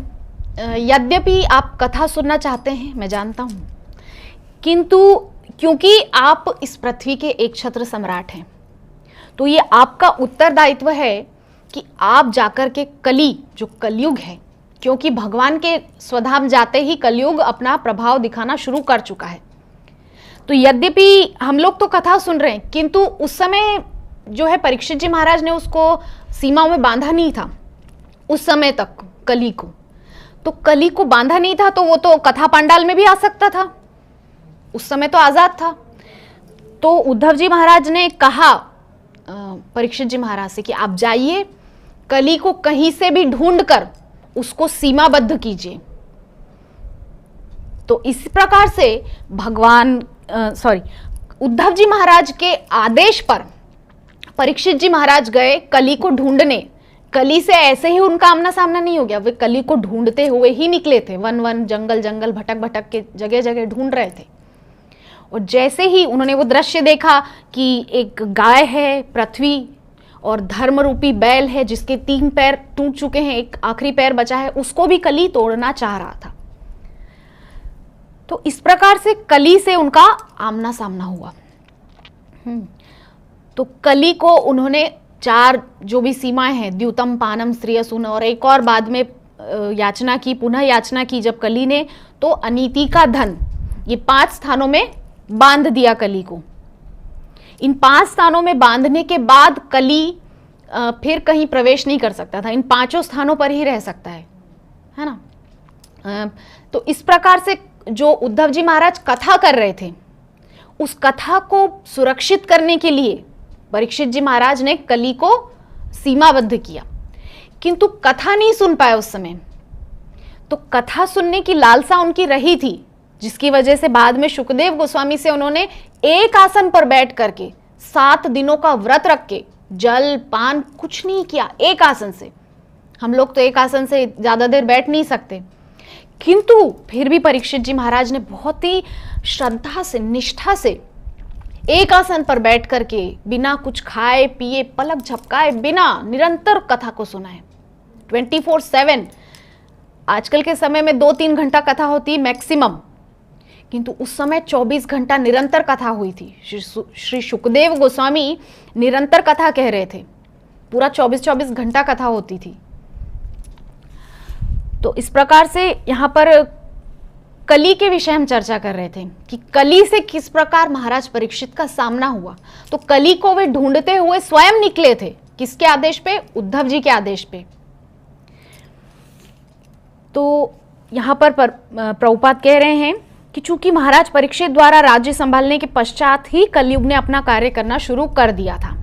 यद्यपि आप कथा सुनना चाहते हैं, मैं जानता हूं, किंतु क्योंकि आप इस पृथ्वी के एक छत्र सम्राट हैं, तो ये आपका उत्तरदायित्व है कि आप जाकर के कली, जो कलयुग है, क्योंकि भगवान के स्वधाम जाते ही कलयुग अपना प्रभाव दिखाना शुरू कर चुका है। तो यद्यपि हम लोग तो कथा सुन रहे हैं, किंतु उस समय जो है परीक्षित जी महाराज ने उसको सीमाओं में बांधा नहीं था उस समय तक, कली को। तो कली को बांधा नहीं था, तो वो तो कथा पांडाल में भी आ सकता था, उस समय तो आजाद था। तो उद्धव जी महाराज ने कहा परीक्षित जी महाराज से कि आप जाइए, कली को कहीं से भी ढूंढकर उसको सीमाबद्ध कीजिए। तो इस प्रकार से उद्धव जी महाराज के आदेश पर परीक्षित जी महाराज गए कली को ढूंढने। कली से ऐसे ही उनका आमना सामना नहीं हो गया, वे कली को ढूंढते हुए ही निकले थे, वन वन जंगल जंगल भटक भटक के जगह जगह ढूंढ रहे थे। और जैसे ही उन्होंने वो दृश्य देखा कि एक गाय है पृथ्वी, और धर्म रूपी बैल है जिसके 3 पैर टूट चुके हैं, एक आखिरी पैर बचा है, उसको भी कली तोड़ना चाह रहा था। तो इस प्रकार से कली से उनका आमना सामना हुआ। तो कली को उन्होंने 4 जो भी सीमाएं हैं, द्युतम पानम स्त्रियसुन, और एक और बाद में याचना की, पुनः याचना की जब कली ने, तो अनीति का धन, ये 5 स्थानों में बांध दिया कली को। इन 5 स्थानों में बांधने के बाद कली फिर कहीं प्रवेश नहीं कर सकता था, इन 5 स्थानों पर ही रह सकता है ना। तो इस प्रकार से जो उद्धव जी महाराज कथा कर रहे थे, उस कथा को सुरक्षित करने के लिए परीक्षित जी महाराज ने कली को सीमाबद्ध किया, किंतु कथा नहीं सुन पाए उस समय। तो कथा सुनने की लालसा उनकी रही थी, जिसकी वजह से बाद में सुखदेव गोस्वामी से उन्होंने एक आसन पर बैठ करके 7 दिनों का व्रत रख के जल पान कुछ नहीं किया, एक आसन से। हम लोग तो एक आसन से ज्यादा देर बैठ नहीं सकते, किंतु फिर भी परीक्षित जी महाराज ने बहुत ही श्रद्धा से, निष्ठा से एक आसन पर बैठ करके बिना कुछ खाए पिए, पलक झपकाए बिना निरंतर कथा को सुनाए 24/7। आजकल के समय में 2-3 घंटा कथा होती मैक्सिमम, किंतु उस समय 24 घंटा निरंतर कथा हुई थी। श्री सुखदेव गोस्वामी निरंतर कथा कह रहे थे, पूरा 24-24 घंटा कथा होती थी। तो इस प्रकार से यहाँ पर कली के विषय हम चर्चा कर रहे थे कि कली से किस प्रकार महाराज परीक्षित का सामना हुआ। तो कली को वे ढूंढते हुए स्वयं निकले थे, किसके आदेश पे? उद्धव जी के आदेश पे। तो यहाँ पर प्रभुपाद कह रहे हैं कि चूंकि महाराज परीक्षित द्वारा राज्य संभालने के पश्चात ही कलयुग ने अपना कार्य करना शुरू कर दिया था।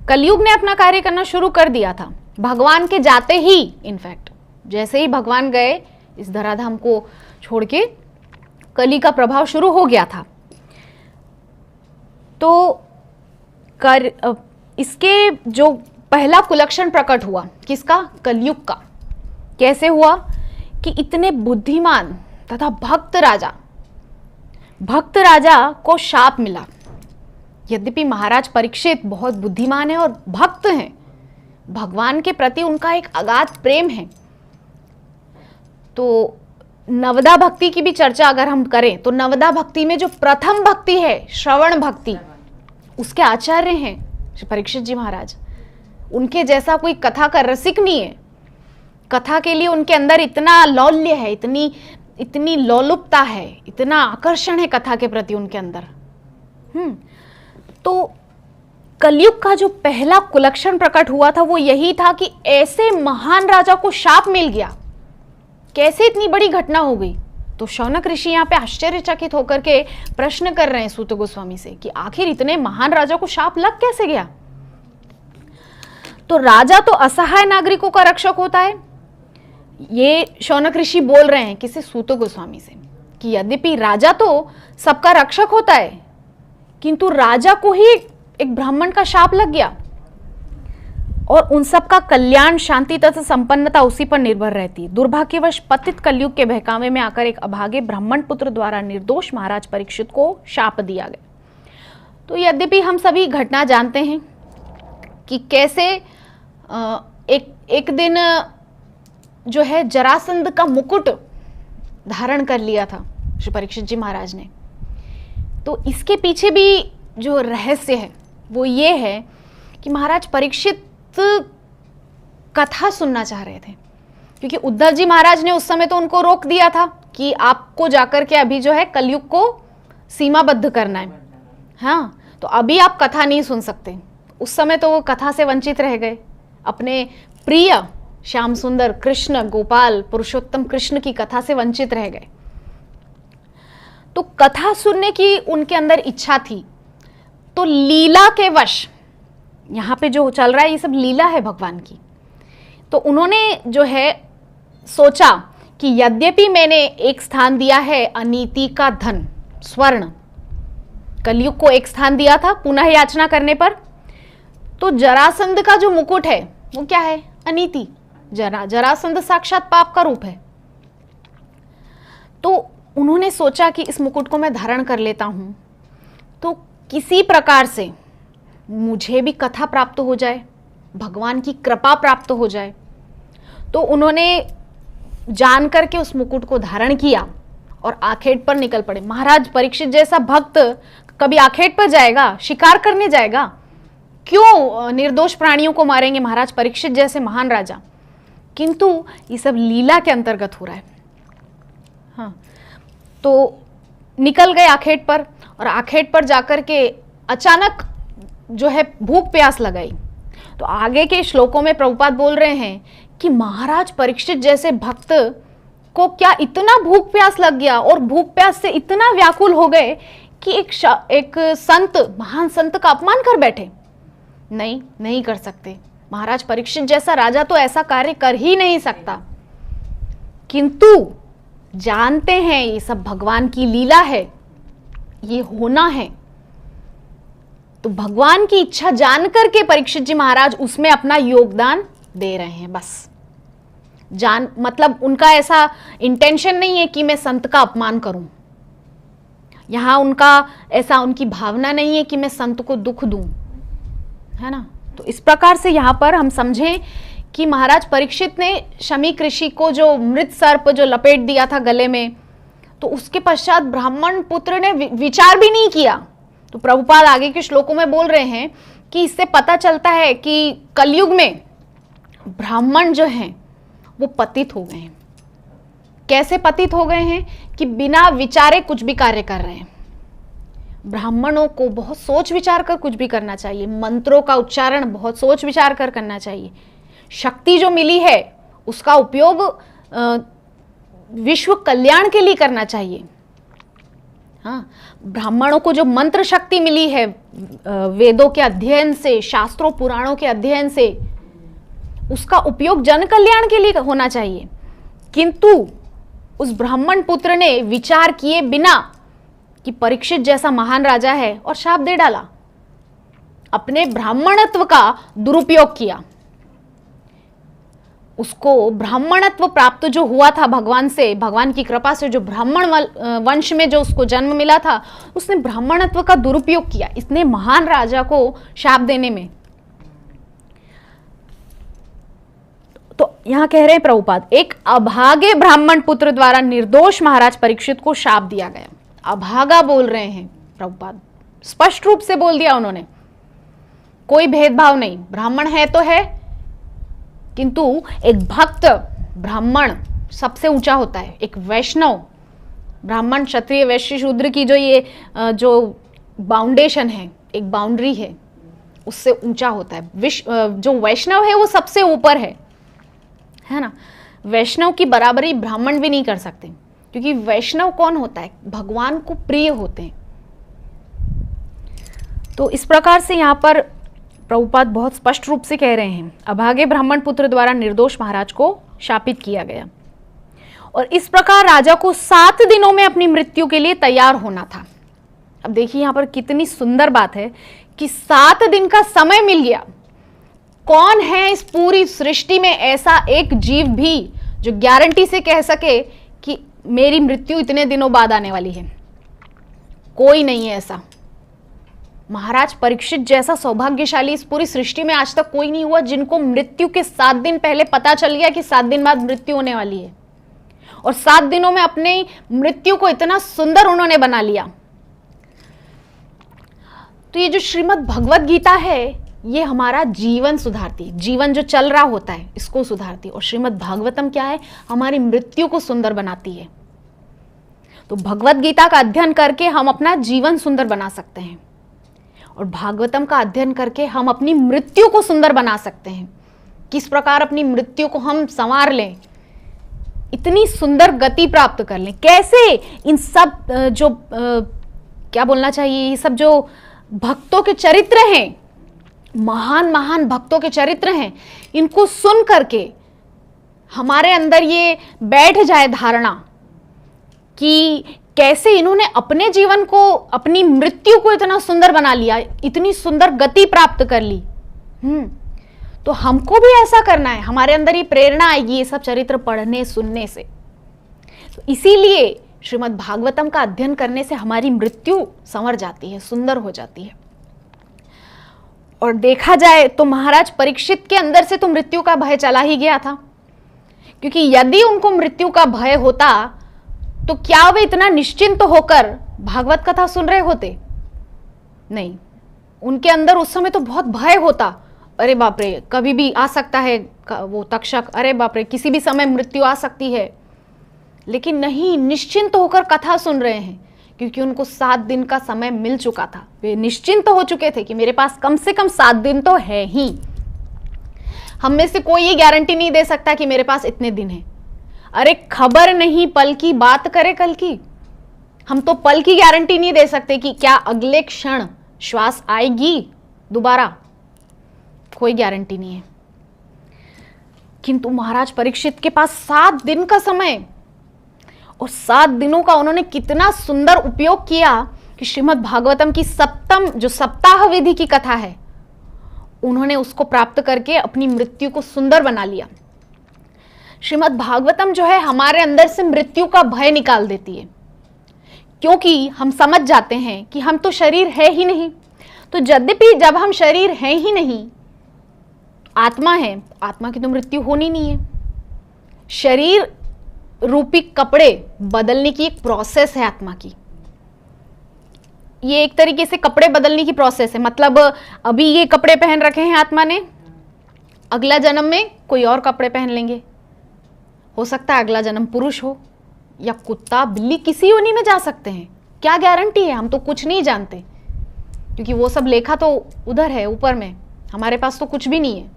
कलयुग ने अपना कार्य करना शुरू कर दिया था भगवान के जाते ही। इनफैक्ट जैसे ही भगवान गए इस धराधाम को छोड़ के, कली का प्रभाव शुरू हो गया था। तो इसके जो पहला कुलक्षण प्रकट हुआ किसका? कलयुग का। कैसे हुआ कि इतने बुद्धिमान तथा भक्त राजा को शाप मिला। यद्यपि महाराज परीक्षित बहुत बुद्धिमान है और भक्त हैं, भगवान के प्रति उनका एक अगाध प्रेम है। तो नवदा भक्ति की भी चर्चा अगर हम करें तो नवदा भक्ति में जो प्रथम भक्ति है श्रवण भक्ति, उसके आचार्य हैं श्री परीक्षित जी महाराज। उनके जैसा कोई कथा का रसिक नहीं है। कथा के लिए उनके अंदर इतना लौल्य है, इतनी लोलुपता है, इतना आकर्षण है कथा के प्रति उनके अंदर। तो कलयुग का जो पहला कुलक्षण प्रकट हुआ था वो यही था कि ऐसे महान राजा को शाप मिल गया, कैसे इतनी बड़ी घटना हो गई। तो शौनक ऋषि यहाँ पे आश्चर्यचकित होकर के प्रश्न कर रहे हैं सूत गोस्वामी से कि आखिर इतने महान राजा को शाप लग कैसे गया। तो राजा तो असहाय नागरिकों का रक्षक होता है, ये शौनक ऋषि बोल रहे हैं किसी सूत गोस्वामी से कि यद्यपि राजा तो सबका रक्षक होता है, किंतु राजा को ही एक ब्राह्मण का शाप लग गया और उन सब का कल्याण, शांति तथा संपन्नता उसी पर निर्भर रहती है। दुर्भाग्यवश पतित कलयुग के बहकावे में आकर एक अभागे ब्राह्मण पुत्र द्वारा निर्दोष महाराज परीक्षित को शाप दिया गया। तो यद्यपि हम सभी घटना जानते हैं कि कैसे एक दिन जो है जरासंध का मुकुट धारण कर लिया था श्री परीक्षित जी महाराज ने। तो इसके पीछे भी जो रहस्य है वो ये है कि महाराज परीक्षित कथा सुनना चाह रहे थे, क्योंकि उद्धव जी महाराज ने उस समय तो उनको रोक दिया था कि आपको जाकर के अभी जो है कलयुग को सीमाबद्ध करना है। हाँ, तो अभी आप कथा नहीं सुन सकते। उस समय तो वो कथा से वंचित रह गए, अपने प्रिय श्याम सुंदर कृष्ण, गोपाल पुरुषोत्तम कृष्ण की कथा से वंचित रह गए। तो कथा सुनने की उनके अंदर इच्छा थी। तो लीला के वश, यहाँ पे जो चल रहा है ये सब लीला है भगवान की। तो उन्होंने जो है सोचा कि यद्यपि मैंने एक स्थान दिया है अनीति का धन स्वर्ण, कलयुग को एक स्थान दिया था पुनः याचना करने पर, तो जरासंध का जो मुकुट है वो क्या है? अनीति। जरासंध साक्षात पाप का रूप है। तो उन्होंने सोचा कि इस मुकुट को मैं धारण कर लेता हूं तो किसी प्रकार से मुझे भी कथा प्राप्त हो जाए, भगवान की कृपा प्राप्त हो जाए। तो उन्होंने जान करके उस मुकुट को धारण किया और आखेट पर निकल पड़े। महाराज परीक्षित जैसा भक्त कभी आखेट पर जाएगा, शिकार करने जाएगा? क्यों निर्दोष प्राणियों को मारेंगे महाराज परीक्षित जैसे महान राजा? किंतु ये सब लीला के अंतर्गत हो रहा है। हाँ, तो निकल गए आखेट पर और आखेट पर जाकर के अचानक जो है भूख प्यास लगाई। तो आगे के श्लोकों में प्रभुपाद बोल रहे हैं कि महाराज परीक्षित जैसे भक्त को क्या इतना भूख प्यास लग गया और भूख प्यास से इतना व्याकुल हो गए कि एक संत, महान संत का अपमान कर बैठे। नहीं कर सकते। महाराज परीक्षित जैसा राजा तो ऐसा कार्य कर ही नहीं सकता, किंतु जानते हैं ये सब भगवान की लीला है, ये होना है। तो भगवान की इच्छा जानकर के परीक्षित जी महाराज उसमें अपना योगदान दे रहे हैं। बस मतलब उनका ऐसा इंटेंशन नहीं है कि मैं संत का अपमान करूं। यहां उनका ऐसा, उनकी भावना नहीं है कि मैं संत को दुख दूं, है ना। तो इस प्रकार से यहां पर हम समझें कि महाराज परीक्षित ने शमी ऋषि को जो मृत सर्प जो लपेट दिया था गले में, तो उसके पश्चात ब्राह्मण पुत्र ने विचार भी नहीं किया। तो प्रभुपाद आगे के श्लोकों में बोल रहे हैं कि इससे पता चलता है कि कलयुग में ब्राह्मण जो हैं वो पतित हो गए हैं। कैसे पतित हो गए हैं? कि बिना विचारे कुछ भी कार्य कर रहे हैं। ब्राह्मणों को बहुत सोच विचार कर कुछ भी करना चाहिए। मंत्रों का उच्चारण बहुत सोच विचार कर करना चाहिए। शक्ति जो मिली है उसका उपयोग विश्व कल्याण के लिए करना चाहिए। हाँ, ब्राह्मणों को जो मंत्र शक्ति मिली है वेदों के अध्ययन से, शास्त्रों पुराणों के अध्ययन से, उसका उपयोग जन कल्याण के लिए होना चाहिए। किंतु उस ब्राह्मण पुत्र ने विचार किए बिना कि परीक्षित जैसा महान राजा है और शाप दे डाला, अपने ब्राह्मणत्व का दुरुपयोग किया। उसको ब्राह्मणत्व प्राप्त जो हुआ था भगवान से, भगवान की कृपा से जो ब्राह्मण वंश में जो उसको जन्म मिला था, उसने ब्राह्मणत्व का दुरुपयोग किया इतने महान राजा को शाप देने में। तो यहां कह रहे हैं प्रभुपाद, एक अभागे ब्राह्मण पुत्र द्वारा निर्दोष महाराज परीक्षित को शाप दिया गया। अभागा बोल रहे हैं प्रभुपाद, स्पष्ट रूप से बोल दिया उन्होंने, कोई भेदभाव नहीं। ब्राह्मण है तो है, किंतु एक भक्त ब्राह्मण सबसे ऊंचा होता है। एक वैष्णव, ब्राह्मण क्षत्रिय वैश्य शूद्र की जो ये जो बाउंडेशन है एक बाउंड्री है, उससे ऊंचा होता है। जो वैष्णव है वो सबसे ऊपर है ना। वैष्णव की बराबरी ब्राह्मण भी नहीं कर सकते, क्योंकि वैष्णव कौन होता है? भगवान को प्रिय होते हैं। तो इस प्रकार से यहाँ पर प्रभुपाद बहुत स्पष्ट रूप से कह रहे हैं, अभागे ब्राह्मण पुत्र द्वारा निर्दोष महाराज को शापित किया गया और इस प्रकार राजा को 7 दिनों में अपनी मृत्यु के लिए तैयार होना था। अब देखिए यहाँ पर कितनी सुंदर बात है कि 7 दिन का समय मिल गया। कौन है इस पूरी सृष्टि में ऐसा एक जीव भी जो गारंटी से कह सके कि मेरी मृत्यु इतने दिनों बाद आने वाली है? कोई नहीं है ऐसा। महाराज परीक्षित जैसा सौभाग्यशाली इस पूरी सृष्टि में आज तक कोई नहीं हुआ जिनको मृत्यु के 7 दिन पहले पता चल गया कि 7 दिन बाद मृत्यु होने वाली है, और 7 दिनों में अपने मृत्यु को इतना सुंदर उन्होंने बना लिया। तो ये जो श्रीमद् भगवत गीता है, ये हमारा जीवन सुधारती, जीवन जो चल रहा होता है इसको सुधारती, और श्रीमद् भागवतम क्या है? हमारी मृत्यु को सुंदर बनाती है। तो भगवत गीता का अध्ययन करके हम अपना जीवन सुंदर बना सकते हैं, और भागवतम का अध्ययन करके हम अपनी मृत्यु को सुंदर बना सकते हैं। किस प्रकार अपनी मृत्यु को हम संवार लें, इतनी सुंदर गति प्राप्त कर लें, कैसे इन सब जो क्या बोलना चाहिए, ये सब जो भक्तों के चरित्र हैं, महान महान भक्तों के चरित्र हैं, इनको सुन करके हमारे अंदर ये बैठ जाए धारणा कि कैसे इन्होंने अपने जीवन को, अपनी मृत्यु को इतना सुंदर बना लिया, इतनी सुंदर गति प्राप्त कर ली। तो हमको भी ऐसा करना है। हमारे अंदर ये प्रेरणा आएगी ये सब चरित्र पढ़ने सुनने से। तो इसीलिए श्रीमद् भागवतम का अध्ययन करने से हमारी मृत्यु संवर जाती है, सुंदर हो जाती है। और देखा जाए तो महाराज परीक्षित के अंदर से तो मृत्यु का भय चला ही गया था, क्योंकि यदि उनको मृत्यु का भय होता तो क्या वे इतना निश्चिंत होकर भागवत कथा सुन रहे होते? नहीं, उनके अंदर उस समय तो बहुत भय होता। अरे बाप रे, कभी भी आ सकता है वो तक्षक, अरे बाप रे, किसी भी समय मृत्यु आ सकती है। लेकिन नहीं, निश्चिंत होकर कथा सुन रहे हैं, क्योंकि उनको 7 दिन का समय मिल चुका था। वे निश्चिंत हो चुके थे कि मेरे पास कम से कम 7 दिन तो है ही। हम में से कोई ये गारंटी नहीं दे सकता कि मेरे पास इतने दिन है। अरे खबर नहीं पल की, बात करे कल की। हम तो पल की गारंटी नहीं दे सकते कि क्या अगले क्षण श्वास आएगी दोबारा, कोई गारंटी नहीं है। किंतु महाराज परीक्षित के पास 7 दिन का समय, और 7 दिनों का उन्होंने कितना सुंदर उपयोग किया कि श्रीमद् भागवतम की 7वीं जो सप्ताह विधि की कथा है, उन्होंने उसको प्राप्त करके अपनी मृत्यु को सुंदर बना लिया। श्रीमद् भागवतम जो है हमारे अंदर से मृत्यु का भय निकाल देती है, क्योंकि हम समझ जाते हैं कि हम तो शरीर है ही नहीं। तो यद्यपि जब हम शरीर है ही नहीं, आत्मा है, आत्मा की तो मृत्यु होनी नहीं है। शरीर रूपी कपड़े बदलने की एक प्रोसेस है आत्मा की। ये एक तरीके से कपड़े बदलने की प्रोसेस है। मतलब अभी ये कपड़े पहन रखे हैं आत्मा ने, अगला जन्म में कोई और कपड़े पहन लेंगे। हो सकता है अगला जन्म पुरुष हो या कुत्ता बिल्ली, किसी योनि में जा सकते हैं। क्या गारंटी है? हम तो कुछ नहीं जानते, क्योंकि वो सब लेखा तो उधर है ऊपर में, हमारे पास तो कुछ भी नहीं है।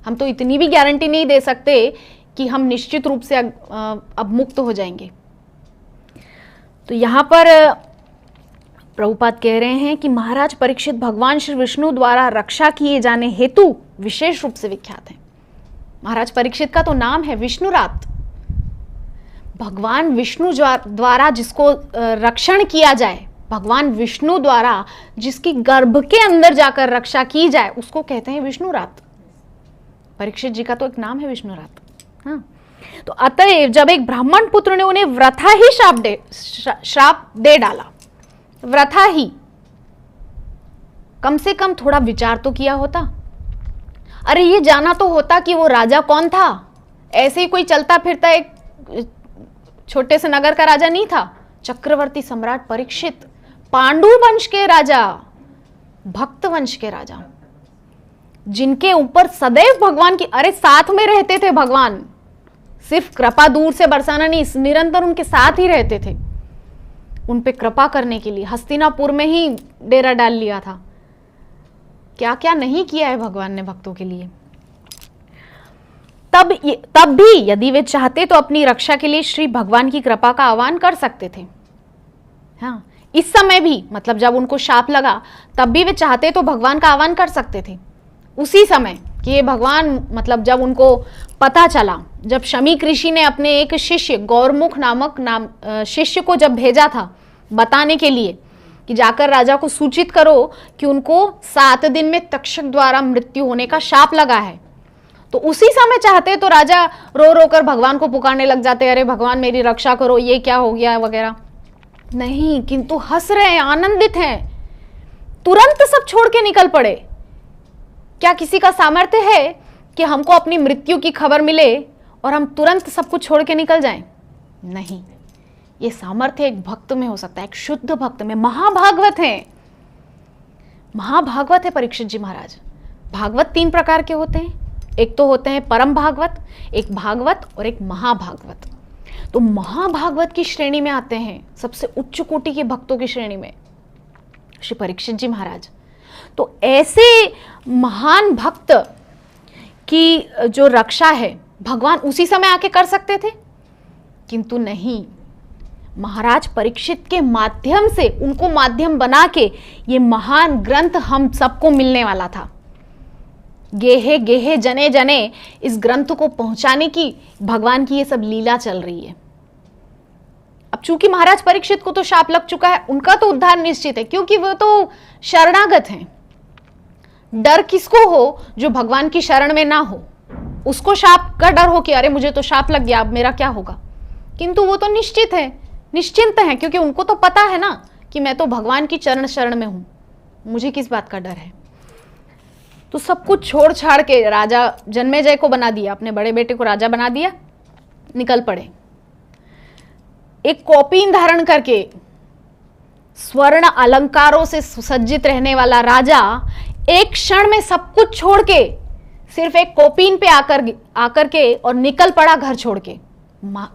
हम तो इतनी भी गारंटी नहीं दे सकते कि हम निश्चित रूप से अब मुक्त हो जाएंगे। तो यहाँ पर प्रभुपाद कह रहे हैं कि महाराज परीक्षित भगवान श्री विष्णु द्वारा रक्षा किए जाने हेतु विशेष रूप से विख्यात हैं। महाराज परीक्षित का तो नाम है विष्णुरात। भगवान विष्णु द्वारा जिसको रक्षण किया जाए, भगवान विष्णु द्वारा जिसकी गर्भ के अंदर जाकर रक्षा की जाए, उसको कहते हैं विष्णुरात। परीक्षित जी का तो एक नाम है विष्णुरात। हाँ, तो अतएव जब एक ब्राह्मण पुत्र ने उन्हें व्रथा ही श्राप दे डाला, व्रथा ही, कम से कम थोड़ा विचार तो किया होता। अरे ये जाना तो होता कि वो राजा कौन था। ऐसे ही कोई चलता फिरता एक छोटे से नगर का राजा नहीं था। चक्रवर्ती सम्राट परीक्षित, पांडु वंश के राजा, भक्त वंश के राजा, जिनके ऊपर सदैव भगवान की, अरे साथ में रहते थे भगवान, सिर्फ कृपा दूर से बरसाना नहीं, निरंतर उनके साथ ही रहते थे। उन पे कृपा करने के लिए हस्तिनापुर में ही डेरा डाल लिया था। क्या क्या नहीं किया है भगवान ने भक्तों के लिए। तब भी यदि वे चाहते तो अपनी रक्षा के लिए श्री भगवान की कृपा का आह्वान कर सकते थे। हाँ, इस समय भी, मतलब जब उनको शाप लगा तब भी वे चाहते तो भगवान का आह्वान कर सकते थे उसी समय कि ये भगवान, मतलब जब उनको पता चला, जब शमीक ऋषि ने अपने एक शिष्य गौरमुख नाम शिष्य को जब भेजा था बताने के लिए कि जाकर राजा को सूचित करो कि उनको 7 दिन में तक्षक द्वारा मृत्यु होने का शाप लगा है, तो उसी समय चाहते तो राजा रो रो कर भगवान को पुकारने लग जाते, अरे भगवान मेरी रक्षा करो, ये क्या हो गया वगैरह। नहीं, किंतु हंस रहे हैं, आनंदित हैं, तुरंत सब छोड़ के निकल पड़े। क्या किसी का सामर्थ्य है कि हमको अपनी मृत्यु की खबर मिले और हम तुरंत सब कुछ छोड़ के निकल जाएं? नहीं, ये सामर्थ्य एक भक्त में हो सकता है, एक शुद्ध भक्त में। महाभागवत है, महाभागवत है परीक्षित जी महाराज। भागवत 3 प्रकार के होते हैं, एक तो होते हैं परम भागवत, एक भागवत और एक महाभागवत। तो महाभागवत की श्रेणी में आते हैं, सबसे उच्च कोटि के भक्तों की श्रेणी में श्री परीक्षित जी महाराज। तो ऐसे महान भक्त की जो रक्षा है भगवान उसी समय आके कर सकते थे, किंतु नहीं, महाराज परीक्षित के माध्यम से, उनको माध्यम बना के ये महान ग्रंथ हम सबको मिलने वाला था। गेहे गेहे जने जने इस ग्रंथ को पहुंचाने की भगवान की ये सब लीला चल रही है। अब चूंकि महाराज परीक्षित को तो शाप लग चुका है, उनका तो उद्धार निश्चित है, क्योंकि वो तो शरणागत हैं। डर किसको हो? जो भगवान की शरण में ना हो, उसको शाप का डर हो कि अरे मुझे तो शाप लग गया, अब मेरा क्या होगा। किंतु वो तो निश्चित है, निश्चिंत है, क्योंकि उनको तो पता है ना कि मैं तो भगवान की चरण शरण में हूं, मुझे किस बात का डर है। तो सब कुछ छोड़ छाड़ के राजा जन्मेजय को बना दिया, अपने बड़े बेटे को राजा बना दिया, निकल पड़े। एक कौपीन धारण करके स्वर्ण अलंकारों से सुसज्जित रहने वाला राजा एक क्षण में सब कुछ छोड़ के सिर्फ एक कौपीन पे आकर के और निकल पड़ा घर छोड़ के,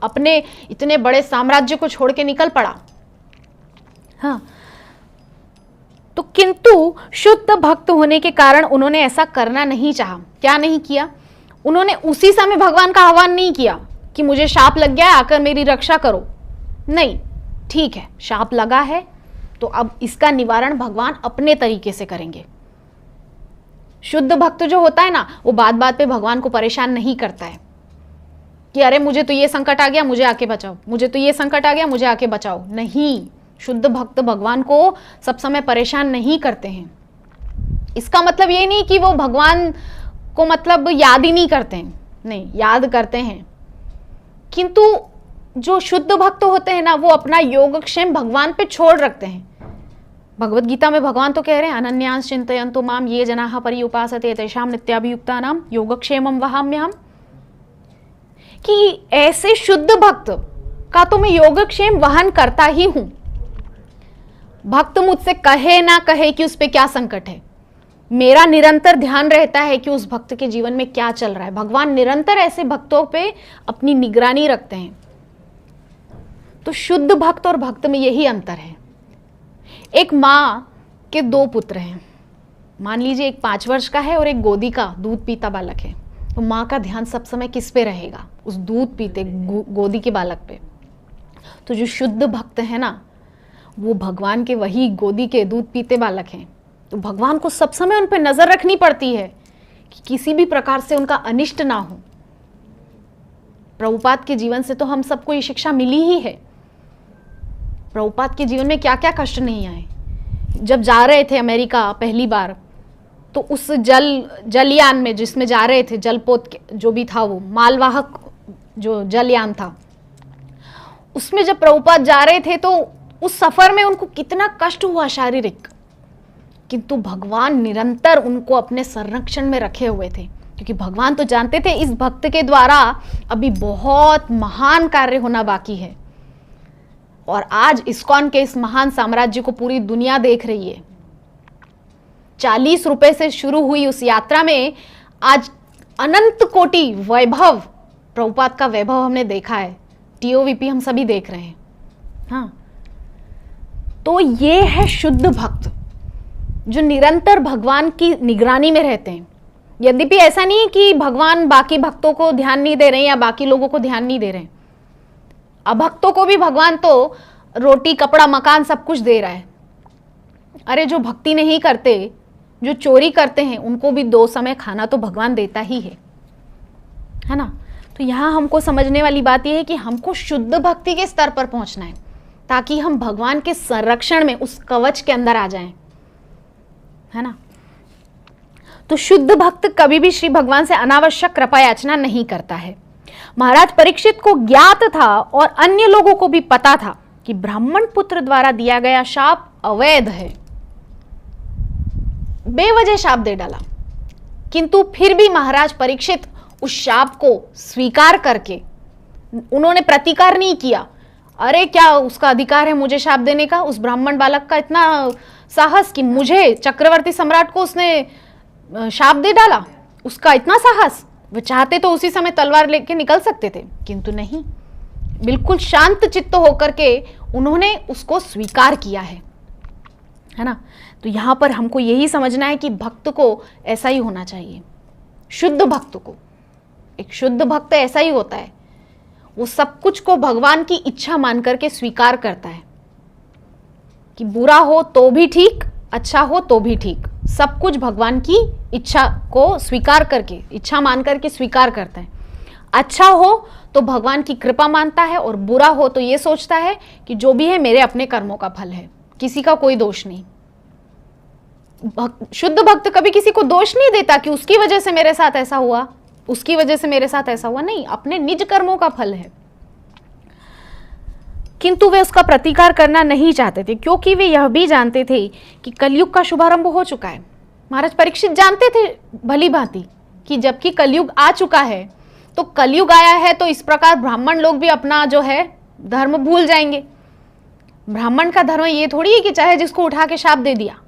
अपने इतने बड़े साम्राज्य को छोड़ के निकल पड़ा। हाँ, तो किंतु शुद्ध भक्त होने के कारण उन्होंने ऐसा करना नहीं चाहा। क्या नहीं किया? उन्होंने उसी समय भगवान का आह्वान नहीं किया कि मुझे शाप लग गया है, आकर मेरी रक्षा करो। नहीं, ठीक है, शाप लगा है तो अब इसका निवारण भगवान अपने तरीके से करेंगे। शुद्ध भक्त जो होता है ना, वो बात बात पे भगवान को परेशान नहीं करता है कि अरे मुझे तो ये संकट आ गया, मुझे आके बचाओ, मुझे तो ये संकट आ गया, मुझे आके बचाओ। नहीं, शुद्ध भक्त भगवान को सब समय परेशान नहीं करते हैं। इसका मतलब ये नहीं कि वो भगवान को मतलब याद ही नहीं करते हैं, नहीं, याद करते हैं, किंतु जो शुद्ध भक्त होते हैं ना, वो अपना योगक्षेम भगवान पे छोड़ रखते हैं। भगवत गीता में भगवान तो कह रहे हैं, अनन्यांश चिंतयन्तो माम ये जनाः पर्युपासते तेषां नित्याभियुक्तानां योगक्षेमं वहाम्यहम्, कि ऐसे शुद्ध भक्त का तो मैं योगक्षेम वहन करता ही हूं। भक्त मुझसे कहे ना कहे कि उस पे क्या संकट है, मेरा निरंतर ध्यान रहता है कि उस भक्त के जीवन में क्या चल रहा है। भगवान निरंतर ऐसे भक्तों पे अपनी निगरानी रखते हैं। तो शुद्ध भक्त और भक्त में यही अंतर है। एक माँ के 2 पुत्र हैं, मान लीजिए एक 5 वर्ष का है और एक गोदी का दूध पीता बालक है, तो माँ का ध्यान सब समय किस पे रहेगा? उस दूध पीते गोदी के बालक पे। तो जो शुद्ध भक्त है ना, वो भगवान के वही गोदी के दूध पीते बालक हैं। तो भगवान को सब समय उन पर नजर रखनी पड़ती है कि किसी भी प्रकार से उनका अनिष्ट ना हो। प्रभुपाद के जीवन से तो हम सबको ये शिक्षा मिली ही है। प्रभुपाद के जीवन में क्या क्या कष्ट नहीं आए। जब जा रहे थे अमेरिका पहली बार, तो उस जलयान में जिसमें जा रहे थे, जलपोत जो भी था, वो मालवाहक जो जलयान था, उसमें जब प्रभुपाद जा रहे थे तो उस सफर में उनको कितना कष्ट हुआ शारीरिक, किंतु भगवान निरंतर उनको अपने संरक्षण में रखे हुए थे, क्योंकि भगवान तो जानते थे इस भक्त के द्वारा अभी बहुत महान कार्य होना बाकी है। और आज इस्कॉन के इस महान साम्राज्य को पूरी दुनिया देख रही है। 40 रुपए से शुरू हुई उस यात्रा में आज अनंत कोटि वैभव, प्रभुपाद का वैभव हमने देखा है। टीओवीपी हम सभी देख रहे हैं। हाँ, तो ये है शुद्ध भक्त। जो निरंतर भगवान की निगरानी में रहते हैं। यद्यपि ऐसा नहीं है कि भगवान बाकी भक्तों को ध्यान नहीं दे रहे हैं या बाकी लोगों को ध्यान नहीं दे रहे हैं। अभक्तों को भी भगवान तो रोटी, कपड़ा, मकान सब कुछ दे रहा है। अरे जो भक्ति नहीं करते, जो चोरी करते हैं, उनको भी 2 समय खाना तो भगवान देता ही है ना। तो यहाँ हमको समझने वाली बात यह है कि हमको शुद्ध भक्ति के स्तर पर पहुंचना है ताकि हम भगवान के संरक्षण में, उस कवच के अंदर आ जाएं, है ना। तो शुद्ध भक्त कभी भी श्री भगवान से अनावश्यक कृपा याचना नहीं करता है। महाराज परीक्षित को ज्ञात था और अन्य लोगों को भी पता था कि ब्राह्मण पुत्र द्वारा दिया गया शाप अवैध है। बेवजह शाप दे डाला, किंतु फिर भी महाराज परीक्षित उस शाप को स्वीकार करके उन्होंने प्रतिकार नहीं किया। अरे क्या उसका अधिकार है मुझे शाप देने का? उस ब्राह्मण बालक का इतना साहस कि मुझे, चक्रवर्ती सम्राट को उसने शाप दे डाला, उसका इतना साहस। वो चाहते तो उसी समय तलवार लेके निकल सकते थे, किंतु नहीं, बिल्कुल शांत चित्त होकर के उन्होंने उसको स्वीकार किया है ना। तो यहां पर हमको यही समझना है कि भक्त को ऐसा ही होना चाहिए। शुद्ध भक्त को, एक शुद्ध भक्त ऐसा ही होता है, वो सब कुछ को भगवान की इच्छा मान करके स्वीकार करता है कि बुरा हो तो भी ठीक, अच्छा हो तो भी ठीक, सब कुछ भगवान की इच्छा को स्वीकार करके, इच्छा मान करके स्वीकार करता है। अच्छा हो तो भगवान की कृपा मानता है और बुरा हो तो ये सोचता है कि जो भी है मेरे अपने कर्मों का फल है, किसी का कोई दोष नहीं। शुद्ध भक्त कभी किसी को दोष नहीं देता कि उसकी वजह से मेरे साथ ऐसा हुआ, उसकी वजह से मेरे साथ ऐसा हुआ, नहीं, अपने निज कर्मों का फल है। किंतु वे उसका प्रतिकार करना नहीं चाहते थे क्योंकि वे यह भी जानते थे कि कलयुग का शुभारंभ हो चुका है। महाराज परीक्षित जानते थे भली भांति कि जबकि कलयुग आ चुका है, तो कलयुग आया है तो इस प्रकार ब्राह्मण लोग भी अपना जो है धर्म भूल जाएंगे। ब्राह्मण का धर्म ये थोड़ी है कि चाहे जिसको उठा के शाप दे दिया।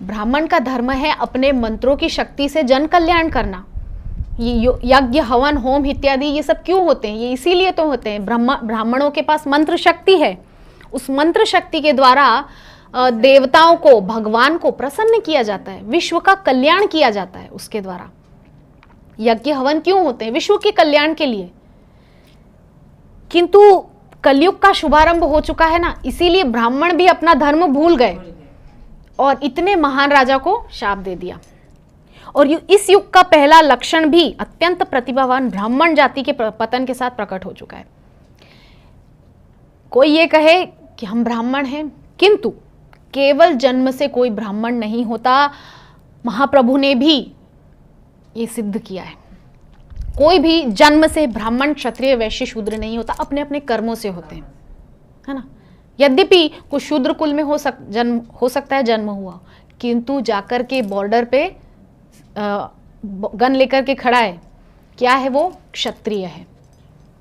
ब्राह्मण का धर्म है अपने मंत्रों की शक्ति से जन कल्याण करना। ये यज्ञ, हवन, होम इत्यादि ये सब क्यों होते हैं? ये इसीलिए तो होते हैं, ब्राह्मणों के पास मंत्र शक्ति है। उस मंत्र शक्ति के द्वारा देवताओं को, भगवान को प्रसन्न किया जाता है, विश्व का कल्याण किया जाता है उसके द्वारा। यज्ञ हवन क्यों होते हैं? विश्व के कल्याण के लिए। किंतु कलयुग का शुभारंभ हो चुका है ना, इसीलिए ब्राह्मण भी अपना धर्म भूल गए और इतने महान राजा को शाप दे दिया। और इस युग का पहला लक्षण भी अत्यंत प्रतिभावान ब्राह्मण जाति के पतन के साथ प्रकट हो चुका है। कोई ये कहे कि हम ब्राह्मण हैं, किंतु केवल जन्म से कोई ब्राह्मण नहीं होता। महाप्रभु ने भी ये सिद्ध किया है। कोई भी जन्म से ब्राह्मण, क्षत्रिय, वैश्य, शूद्र नहीं होता, अपने अपने कर्मों से होते हैं, है ना। यद्यपि कुछ शूद्र कुल में हो सकता है जन्म हुआ, किंतु जाकर के बॉर्डर पे गन लेकर के खड़ा है, क्या है? वो क्षत्रिय है,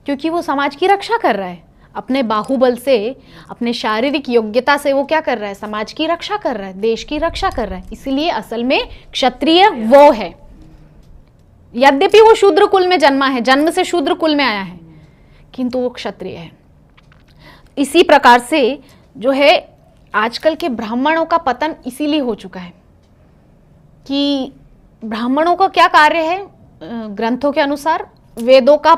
क्योंकि वो समाज की रक्षा कर रहा है। अपने बाहुबल से, अपने शारीरिक योग्यता से वो क्या कर रहा है? समाज की रक्षा कर रहा है, देश की रक्षा कर रहा है। इसीलिए असल में क्षत्रिय वो है। यद्यपि वो शूद्र कुल में जन्मा है, जन्म से शूद्र कुल में आया है, किंतु वो क्षत्रिय है। इसी प्रकार से जो है आजकल के ब्राह्मणों का पतन इसीलिए हो चुका है कि ब्राह्मणों का क्या कार्य है? ग्रंथों के अनुसार वेदों का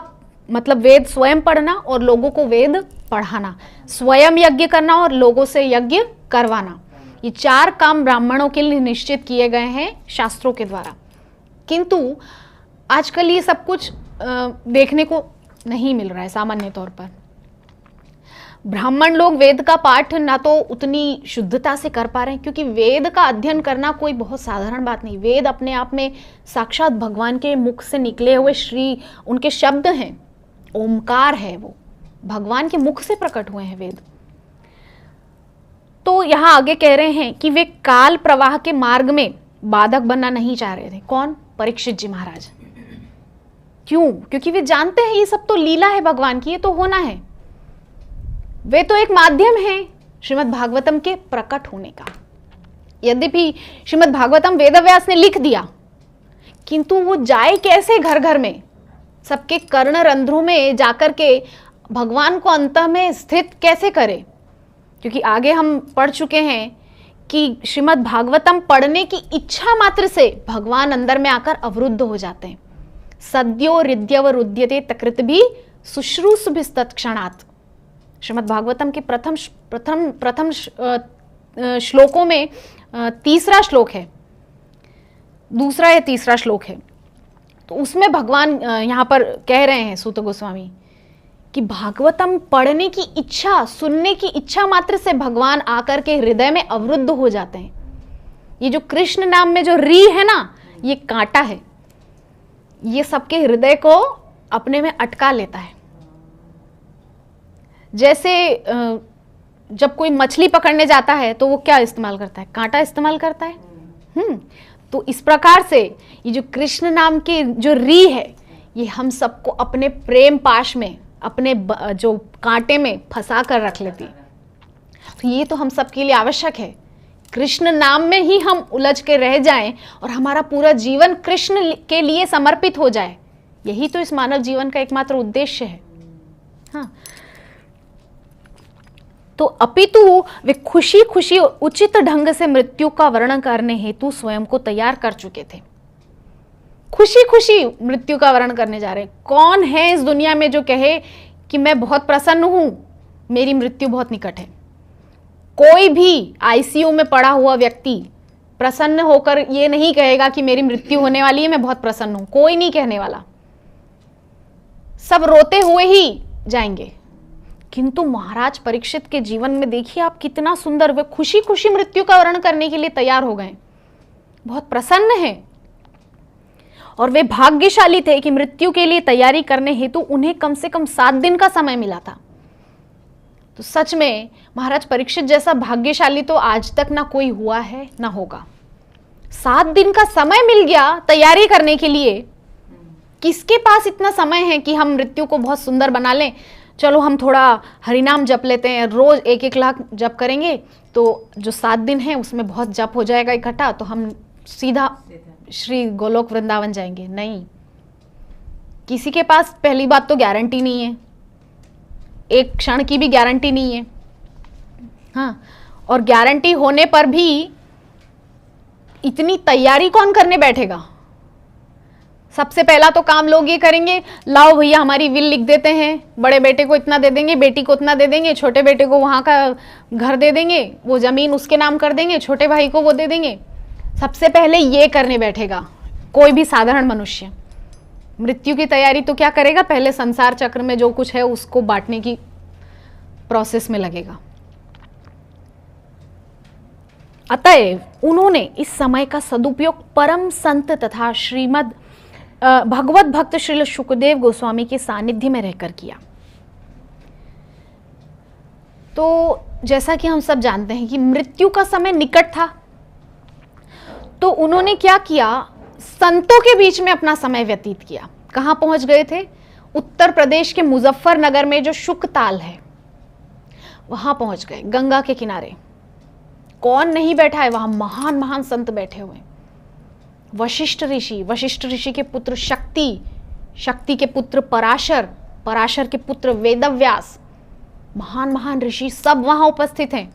मतलब वेद स्वयं पढ़ना और लोगों को वेद पढ़ाना, स्वयं यज्ञ करना और लोगों से यज्ञ करवाना। ये 4 काम ब्राह्मणों के लिए निश्चित किए गए हैं शास्त्रों के द्वारा। किंतु आजकल ये सब कुछ देखने को नहीं मिल रहा है। सामान्य तौर पर ब्राह्मण लोग वेद का पाठ ना तो उतनी शुद्धता से कर पा रहे हैं, क्योंकि वेद का अध्ययन करना कोई बहुत साधारण बात नहीं। वेद अपने आप में साक्षात भगवान के मुख से निकले हुए श्री उनके शब्द हैं, ओमकार है, वो भगवान के मुख से प्रकट हुए हैं वेद। तो यहाँ आगे कह रहे हैं कि वे काल प्रवाह के मार्ग में बाधक बनना नहीं चाह रहे थे। कौन? परीक्षित जी महाराज। क्यों? क्योंकि वे जानते हैं ये सब तो लीला है भगवान की, ये तो होना है। वे तो एक माध्यम है श्रीमद् भागवतम के प्रकट होने का। यद्यपि श्रीमद् भागवतम वेदव्यास ने लिख दिया, किंतु वो जाए कैसे घर घर में, सबके कर्ण रंध्रों में जाकर के भगवान को अंत में स्थित कैसे करे? क्योंकि आगे हम पढ़ चुके हैं कि श्रीमद् भागवतम पढ़ने की इच्छा मात्र से भगवान अंदर में आकर अवरुद्ध हो जाते हैं। सद्यो हृद्यव रुद्यते तकृत भी शुश्रूषुभिस्तत्क्षणात्। श्रीमद् भागवतम के प्रथम श्लोकों में तीसरा श्लोक है, दूसरा या तीसरा श्लोक है, तो उसमें भगवान यहाँ पर कह रहे हैं सूत गोस्वामी कि भागवतम पढ़ने की इच्छा, सुनने की इच्छा मात्र से भगवान आकर के हृदय में अवरुद्ध हो जाते हैं। ये जो कृष्ण नाम में जो री है ना, ये कांटा है, ये सबके हृदय को अपने में अटका लेता है। जैसे जब कोई मछली पकड़ने जाता है तो वो क्या इस्तेमाल करता है? कांटा इस्तेमाल करता है। तो इस प्रकार से ये जो कृष्ण नाम की जो री है, ये हम सबको अपने प्रेम पाश में, अपने जो कांटे में फंसा कर रख लेती। तो ये तो हम सबके लिए आवश्यक है, कृष्ण नाम में ही हम उलझ के रह जाएं और हमारा पूरा जीवन कृष्ण के लिए समर्पित हो जाए। यही तो इस मानव जीवन का एकमात्र उद्देश्य है। हाँ, तो अपितु वे खुशी खुशी उचित ढंग से मृत्यु का वर्णन करने हेतु स्वयं को तैयार कर चुके थे। खुशी खुशी मृत्यु का वर्णन करने जा रहे हैं। कौन है इस दुनिया में जो कहे कि मैं बहुत प्रसन्न हूं, मेरी मृत्यु बहुत निकट है? कोई भी आईसीयू में पड़ा हुआ व्यक्ति प्रसन्न होकर ये नहीं कहेगा कि मेरी मृत्यु होने वाली है, मैं बहुत प्रसन्न हूं। कोई नहीं कहने वाला, सब रोते हुए ही जाएंगे। किंतु महाराज परीक्षित के जीवन में देखिए आप, कितना सुंदर, वे खुशी खुशी मृत्यु का वर्णन करने के लिए तैयार हो गए, बहुत प्रसन्न हैं। और वे भाग्यशाली थे कि मृत्यु के लिए तैयारी करने हेतु उन्हें कम से कम 7 दिन का समय मिला था। तो सच में महाराज परीक्षित जैसा भाग्यशाली तो आज तक ना कोई हुआ है ना होगा। 7 दिन का समय मिल गया तैयारी करने के लिए। किसके पास इतना समय है कि हम मृत्यु को बहुत सुंदर बना लें? चलो हम थोड़ा हरिनाम जप लेते हैं, रोज 1-1 लाख जप करेंगे तो जो 7 दिन है उसमें बहुत जप हो जाएगा इकट्ठा, तो हम सीधा श्री गोलोक वृंदावन जाएंगे। नहीं, किसी के पास पहली बात तो गारंटी नहीं है, एक क्षण की भी गारंटी नहीं है। हाँ, और गारंटी होने पर भी इतनी तैयारी कौन करने बैठेगा? सबसे पहला तो काम लोग ये करेंगे, लाओ भैया हमारी विल लिख देते हैं, बड़े बेटे को इतना दे देंगे, बेटी को इतना दे देंगे, छोटे बेटे को वहां का घर दे देंगे, वो जमीन उसके नाम कर देंगे, छोटे भाई को वो दे देंगे। सबसे पहले ये करने बैठेगा कोई भी साधारण मनुष्य। मृत्यु की तैयारी तो क्या करेगा? पहले संसार चक्र में जो कुछ है उसको बांटने की प्रोसेस में लगेगा। अतएव उन्होंने इस समय का सदुपयोग परम संत तथा श्रीमद् भगवत भक्त श्री शुकदेव गोस्वामी के सानिध्य में रहकर किया। तो जैसा कि हम सब जानते हैं कि मृत्यु का समय निकट था, तो उन्होंने क्या किया? संतों के बीच में अपना समय व्यतीत किया। कहां पहुंच गए थे? उत्तर प्रदेश के मुजफ्फरनगर में जो शुकताल है वहां पहुंच गए, गंगा के किनारे। कौन नहीं बैठा है वहां? महान महान संत बैठे हुए। वशिष्ठ ऋषि के पुत्र शक्ति के पुत्र पराशर के पुत्र वेदव्यास, महान महान ऋषि सब वहां उपस्थित हैं।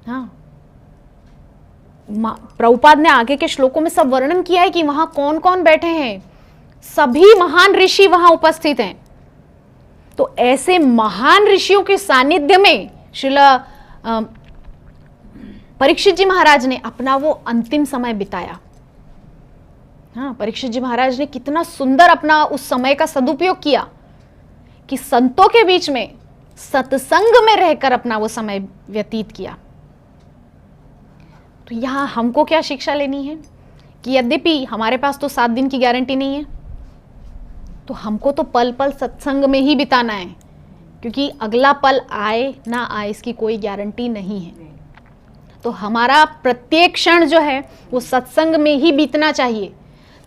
हाँ, प्रभुपाद ने आगे के श्लोकों में सब वर्णन किया है कि वहां कौन कौन बैठे हैं। सभी महान ऋषि वहां उपस्थित हैं। तो ऐसे महान ऋषियों के सानिध्य में श्रील परीक्षित जी महाराज ने अपना वो अंतिम समय बिताया। हाँ, परीक्षित जी महाराज ने कितना सुंदर अपना उस समय का सदुपयोग किया कि संतों के बीच में सत्संग में रहकर अपना वो समय व्यतीत किया। तो यहां हमको क्या शिक्षा लेनी है कि यद्यपि हमारे पास तो 7 दिन की गारंटी नहीं है, तो हमको तो पल पल सत्संग में ही बिताना है, क्योंकि अगला पल आए ना आए इसकी कोई गारंटी नहीं है। तो हमारा प्रत्येक क्षण जो है वो सत्संग में ही बीतना चाहिए,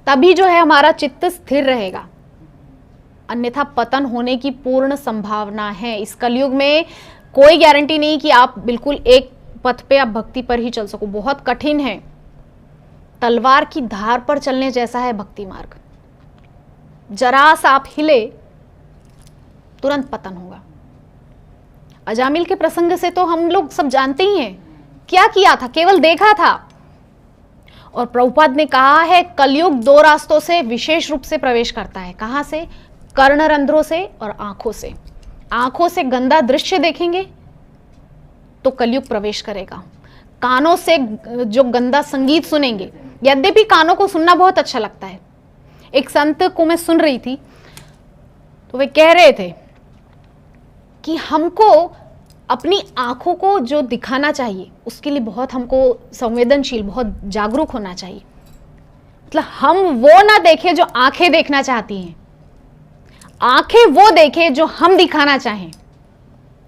तभी जो है हमारा चित्त स्थिर रहेगा, अन्यथा पतन होने की पूर्ण संभावना है। इस कलयुग में कोई गारंटी नहीं कि आप बिल्कुल एक पथ पे आप भक्ति पर ही चल सको, बहुत कठिन है। तलवार की धार पर चलने जैसा है भक्ति मार्ग, जरा सा आप हिले तुरंत पतन होगा। अजामिल के प्रसंग से तो हम लोग सब जानते ही हैं क्या किया था? केवल देखा था। और प्रभुपाद ने कहा है कलयुग दो रास्तों से विशेष रूप से प्रवेश करता है। कहां से? कर्णरंध्रों से और आंखों से। आंखों से गंदा दृश्य देखेंगे तो कलयुग प्रवेश करेगा। कानों से जो गंदा संगीत सुनेंगे, यद्यपि कानों को सुनना बहुत अच्छा लगता है। एक संत को मैं सुन रही थी तो वे कह रहे थे कि हमको अपनी आंखों को जो दिखाना चाहिए उसके लिए बहुत हमको संवेदनशील, बहुत जागरूक होना चाहिए। मतलब हम वो ना देखें जो आंखें देखना चाहती हैं, आंखें वो देखें जो हम दिखाना चाहें।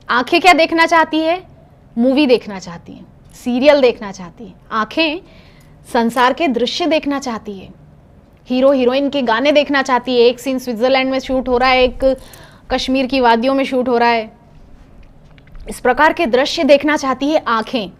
आंखें क्या देखना चाहती है? मूवी देखना चाहती है, सीरियल देखना चाहती है। आंखें संसार के दृश्य देखना चाहती है, हीरो हीरोइन के गाने देखना चाहती है। एक सीन स्विट्जरलैंड में शूट हो रहा है, एक कश्मीर की वादियों में शूट हो रहा है। इस प्रकार के दृश्य देखना चाहती है आंखें।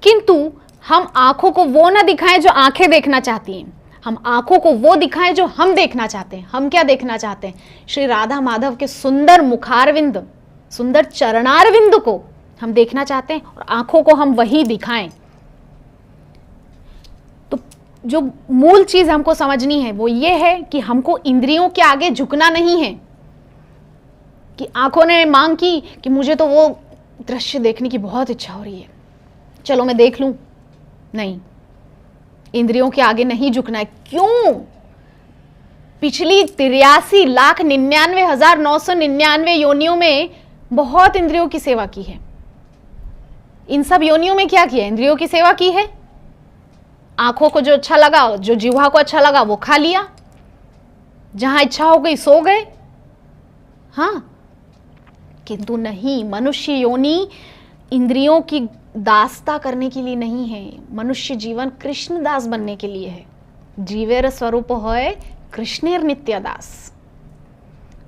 किंतु हम आंखों को वो ना दिखाएं जो आंखें देखना चाहती हैं, हम आंखों को वो दिखाएं जो हम देखना चाहते हैं। हम क्या देखना चाहते हैं? श्री राधा माधव के सुंदर मुखारविंद, सुंदर चरणारविंद को हम देखना चाहते हैं और आंखों को हम वही दिखाएं। तो जो मूल चीज हमको समझनी है वो ये है कि हमको इंद्रियों के आगे झुकना नहीं है। कि आंखों ने मांग की कि मुझे तो वो दृश्य देखने की बहुत इच्छा हो रही है, चलो मैं देख लूं। नहीं, इंद्रियों के आगे नहीं झुकना है। क्यों? पिछली 83,99,999 योनियों में बहुत इंद्रियों की सेवा की है। इन सब योनियों में क्या किया? इंद्रियों की सेवा की है। आंखों को जो अच्छा लगा, जो जिह्वा को अच्छा लगा वो खा लिया, जहां इच्छा हो गई सो गए। हाँ, किंतु नहीं, मनुष्य योनि इंद्रियों की दासता करने के लिए नहीं है। मनुष्य जीवन कृष्ण दास बनने के लिए है। जीवेर स्वरूप है कृष्णेर नित्य दास।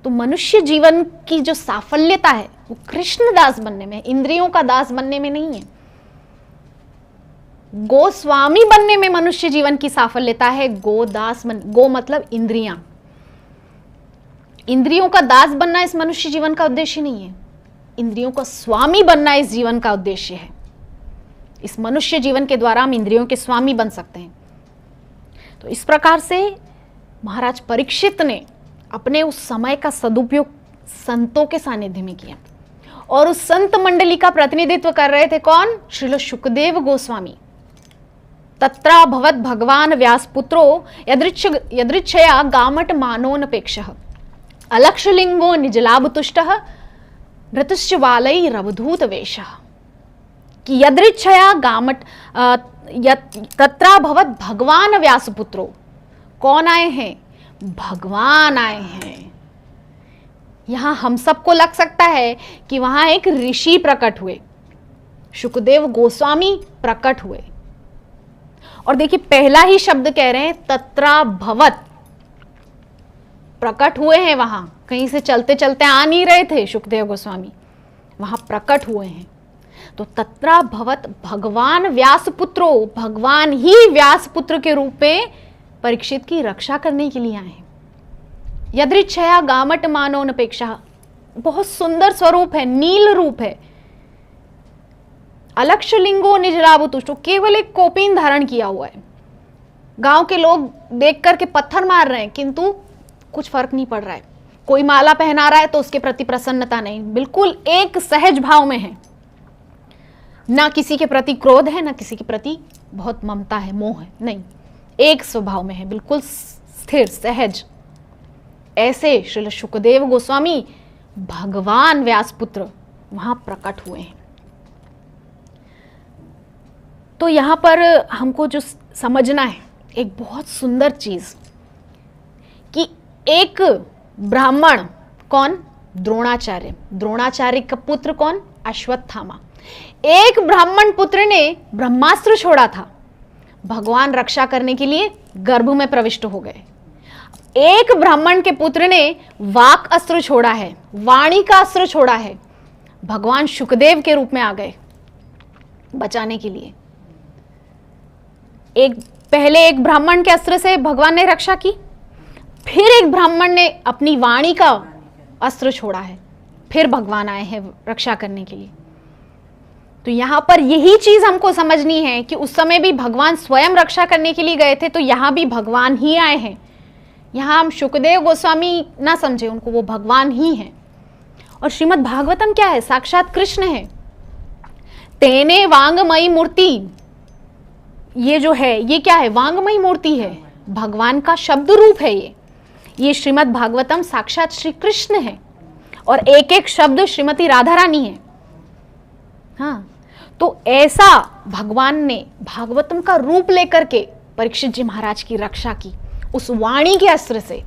तो मनुष्य जीवन की जो साफल्यता है वो कृष्ण दास बनने में, इंद्रियों का दास बनने में नहीं है। गोस्वामी बनने में मनुष्य जीवन की साफल्यता है। गोदास गो मतलब इंद्रियां, इंद्रियों का दास बनना इस मनुष्य जीवन का उद्देश्य नहीं है। इंद्रियों का स्वामी बनना इस जीवन का उद्देश्य है। इस मनुष्य जीवन के द्वारा हम इंद्रियों के स्वामी बन सकते हैं। तो इस प्रकार से महाराज परीक्षित ने अपने उस समय का सदुपयोग संतों के सानिध्य में किया। और उस संत मंडली का प्रतिनिधित्व कर रहे थे कौन? श्रील शुकदेव गोस्वामी। तत्रा भवत भगवान व्यासपुत्रो यदृच्छया गामट मानोनपेक्षः अलक्षलिंगो निजलाभतुष्टः भृतश्च वालैरवधूत वेशः। कि यदृच्छया गामट तत्रा भवत भगवान व्यासपुत्रो। कौन आए हैं? भगवान आए हैं। यहां हम सबको लग सकता है कि वहां एक ऋषि प्रकट हुए, शुकदेव गोस्वामी प्रकट हुए। और देखिए पहला ही शब्द कह रहे हैं तत्रा भवत, प्रकट हुए हैं। वहां कहीं से चलते चलते आ नहीं रहे थे शुकदेव गोस्वामी, वहां प्रकट हुए हैं। तो तत्रा भवत भगवान व्यासपुत्रो, भगवान ही व्यासपुत्र के रूप में परीक्षित की रक्षा करने के लिए आए हैं। यदृच्छया गामट मानोनपेक्षा, बहुत सुंदर स्वरूप है, नील रूप है। अलक्षलिंगो निजलाभतुष्टो, केवल एक कोपीन धारण किया हुआ है। गांव के लोग देख करके पत्थर मार रहे हैं किंतु कुछ फर्क नहीं पड़ रहा है। कोई माला पहना रहा है तो उसके प्रति प्रसन्नता नहीं, बिल्कुल एक सहज भाव में है। ना किसी के प्रति क्रोध है, ना किसी के प्रति बहुत ममता है, मोह है, नहीं, एक स्वभाव में है, बिल्कुल स्थिर सहज। ऐसे श्री शुकदेव गोस्वामी भगवान व्यासपुत्र वहां प्रकट हुए हैं। तो यहां पर हमको जो समझना है एक बहुत सुंदर चीज कि एक ब्राह्मण, कौन? द्रोणाचार्य। द्रोणाचार्य का पुत्र कौन? अश्वत्थामा। एक ब्राह्मण पुत्र ने ब्रह्मास्त्र छोड़ा था, भगवान रक्षा करने के लिए गर्भ में प्रविष्ट हो गए। एक ब्राह्मण के पुत्र ने वाक अस्त्र छोड़ा है, वाणी का अस्त्र छोड़ा है, भगवान शुकदेव के रूप में आ गए बचाने के लिए। पहले एक ब्राह्मण के अस्त्र से भगवान ने रक्षा की, फिर एक ब्राह्मण ने अपनी वाणी का अस्त्र छोड़ा है, फिर भगवान आए हैं रक्षा करने के लिए। तो यहां पर यही चीज हमको समझनी है कि उस समय भी भगवान स्वयं रक्षा करने के लिए गए थे, तो यहां भी भगवान ही आए हैं। यहां हम सुखदेव गोस्वामी ना समझे उनको, वो भगवान ही हैं। और श्रीमद् भागवतम क्या है? साक्षात कृष्ण है। तेने वांगमयी मूर्ति, ये जो है ये क्या है? वांगमयी मूर्ति है, भगवान का शब्द रूप है ये श्रीमद् भागवतम साक्षात श्री कृष्ण है, और एक एक शब्द श्रीमती राधा रानी है। हाँ, तो ऐसा भगवान ने भागवतम का रूप लेकर के परीक्षित जी महाराज की रक्षा की उस वाणी के अस्त्र से।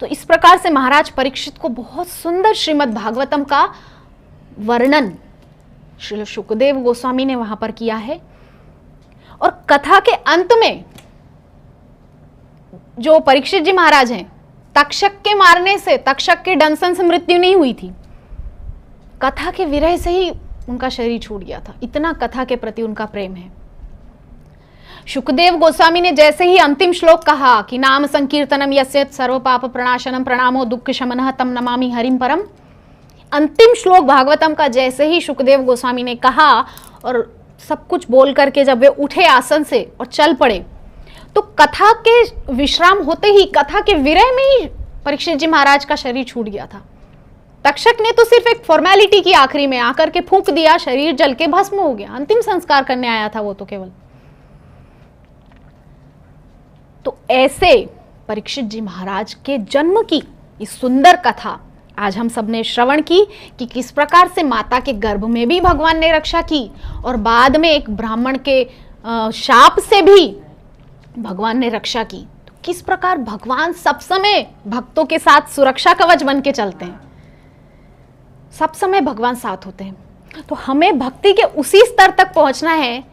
तो इस प्रकार से महाराज परीक्षित को बहुत सुंदर श्रीमद् भागवतम का वर्णन श्री सुखदेव गोस्वामी ने वहां पर किया है। और कथा के अंत में जो परीक्षित जी महाराज हैं, तक्षक के मारने से, तक्षक के डंसन से मृत्यु नहीं हुई थी, कथा के विरह से ही उनका शरीर छूट गया था। इतना कथा के प्रति उनका प्रेम है। सुखदेव गोस्वामी ने जैसे ही अंतिम श्लोक कहा कि नाम संकीर्तनम यस्य सर्व पाप प्रणाशनम प्रणामो दुःख शमनः तम नमामि हरिम परम, अंतिम श्लोक भागवतम का जैसे ही सुखदेव गोस्वामी ने कहा और सब कुछ बोल करके जब वे उठे आसन से और चल पड़े, तो कथा के विश्राम होते ही, कथा के विरह में ही परीक्षित जी महाराज का शरीर छूट गया था। तक्षक ने तो सिर्फ एक फॉर्मेलिटी की, आखिरी में आकर के फूंक दिया, शरीर जल के भस्म हो गया, अंतिम संस्कार करने आया था वो तो केवल। तो ऐसे परीक्षित जी महाराज के जन्म की इस सुंदर कथा आज हम सबने श्रवण की कि किस प्रकार से माता के गर्भ में भी भगवान ने रक्षा की और बाद में एक ब्राह्मण के शाप से भी भगवान ने रक्षा की। तो किस प्रकार भगवान सब समय भक्तों के साथ सुरक्षा कवच बन के चलते हैं, सब समय भगवान साथ होते हैं। तो हमें भक्ति के उसी स्तर तक पहुंचना है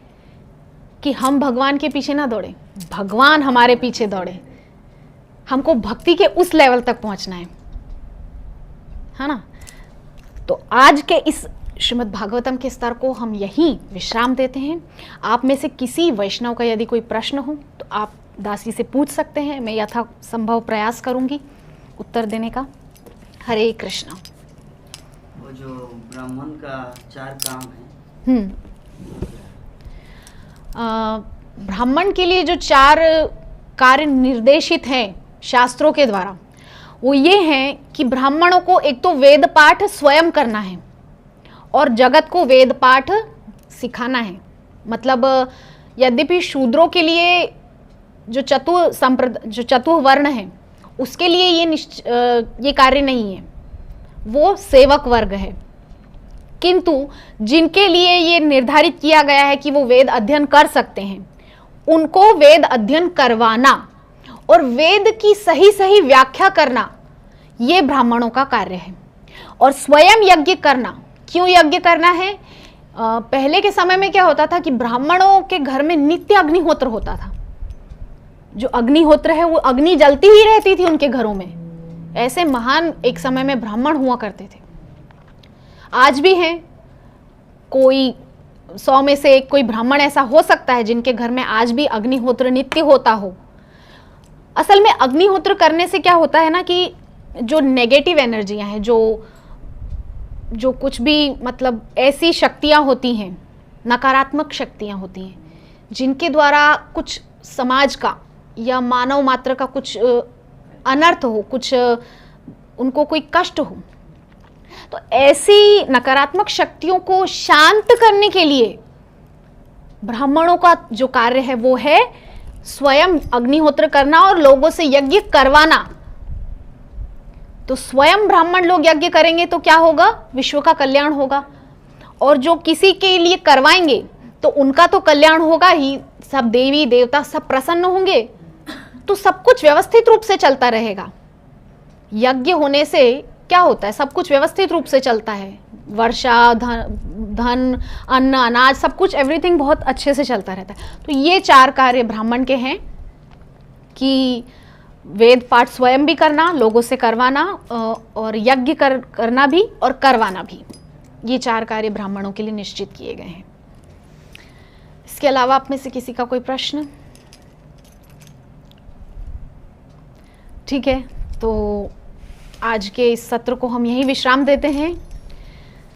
कि हम भगवान के पीछे ना दौड़े, भगवान हमारे पीछे दौड़े। हमको भक्ति के उस लेवल तक पहुंचना है ना। तो आज के इस श्रीमद् भागवतम के स्तर को हम यहीं विश्राम देते हैं। आप में से किसी वैष्णव का यदि कोई प्रश्न हो तो आप दासी से पूछ सकते हैं, मैं यथासंभव प्रयास करूंगी उत्तर देने का। हरे कृष्णा। वो जो ब्राह्मण का 4 काम है, ब्राह्मण के लिए जो 4 कार्य निर्देशित हैं शास्त्रों के द्वारा, वो ये हैं कि ब्राह्मणों को एक तो वेद पाठ स्वयं करना है और जगत को वेद पाठ सिखाना है। मतलब यद्यपि शूद्रों के लिए जो चतुर्थ वर्ण है उसके लिए ये कार्य नहीं है, वो सेवक वर्ग है। किंतु जिनके लिए ये निर्धारित किया गया है कि वो वेद अध्ययन कर सकते हैं, उनको वेद अध्ययन करवाना और वेद की सही सही व्याख्या करना, ये ब्राह्मणों का कार्य है। और स्वयं यज्ञ करना, क्यों यज्ञ करना है? पहले के समय में क्या होता था कि ब्राह्मणों के घर में नित्य अग्निहोत्र होता था। जो अग्निहोत्र है वो अग्नि जलती ही रहती थी उनके घरों में। ऐसे महान एक समय में ब्राह्मण हुआ करते थे। आज भी हैं, कोई 100 में से एक कोई ब्राह्मण ऐसा हो सकता है जिनके घर में आज भी अग्निहोत्र नित्य होता हो। असल में अग्निहोत्र करने से क्या होता है ना कि जो नेगेटिव एनर्जियां हैं, जो कुछ भी मतलब ऐसी शक्तियां होती हैं, नकारात्मक शक्तियां होती हैं, जिनके द्वारा कुछ समाज का या मानव मात्र का कुछ अनर्थ हो, कुछ उनको कोई कष्ट हो, तो ऐसी नकारात्मक शक्तियों को शांत करने के लिए ब्राह्मणों का जो कार्य है वो है स्वयं अग्निहोत्र करना और लोगों से यज्ञ करवाना। तो स्वयं ब्राह्मण लोग यज्ञ करेंगे तो क्या होगा? विश्व का कल्याण होगा। और जो किसी के लिए करवाएंगे तो उनका तो कल्याण होगा ही, सब देवी देवता सब प्रसन्न होंगे, तो सब कुछ व्यवस्थित रूप से चलता रहेगा। यज्ञ होने से क्या होता है? सब कुछ व्यवस्थित रूप से चलता है। वर्षा, धन, अन्न, अनाज, सब कुछ, एवरीथिंग बहुत अच्छे से चलता रहता है। तो ये 4 कार्य ब्राह्मण के हैं कि वेद पाठ स्वयं भी करना, लोगों से करवाना, और यज्ञ करना भी और करवाना भी। ये 4 कार्य ब्राह्मणों के लिए निश्चित किए गए हैं। इसके अलावा आप में से किसी का कोई प्रश्न? ठीक है, तो आज के इस सत्र को हम यहीं विश्राम देते हैं।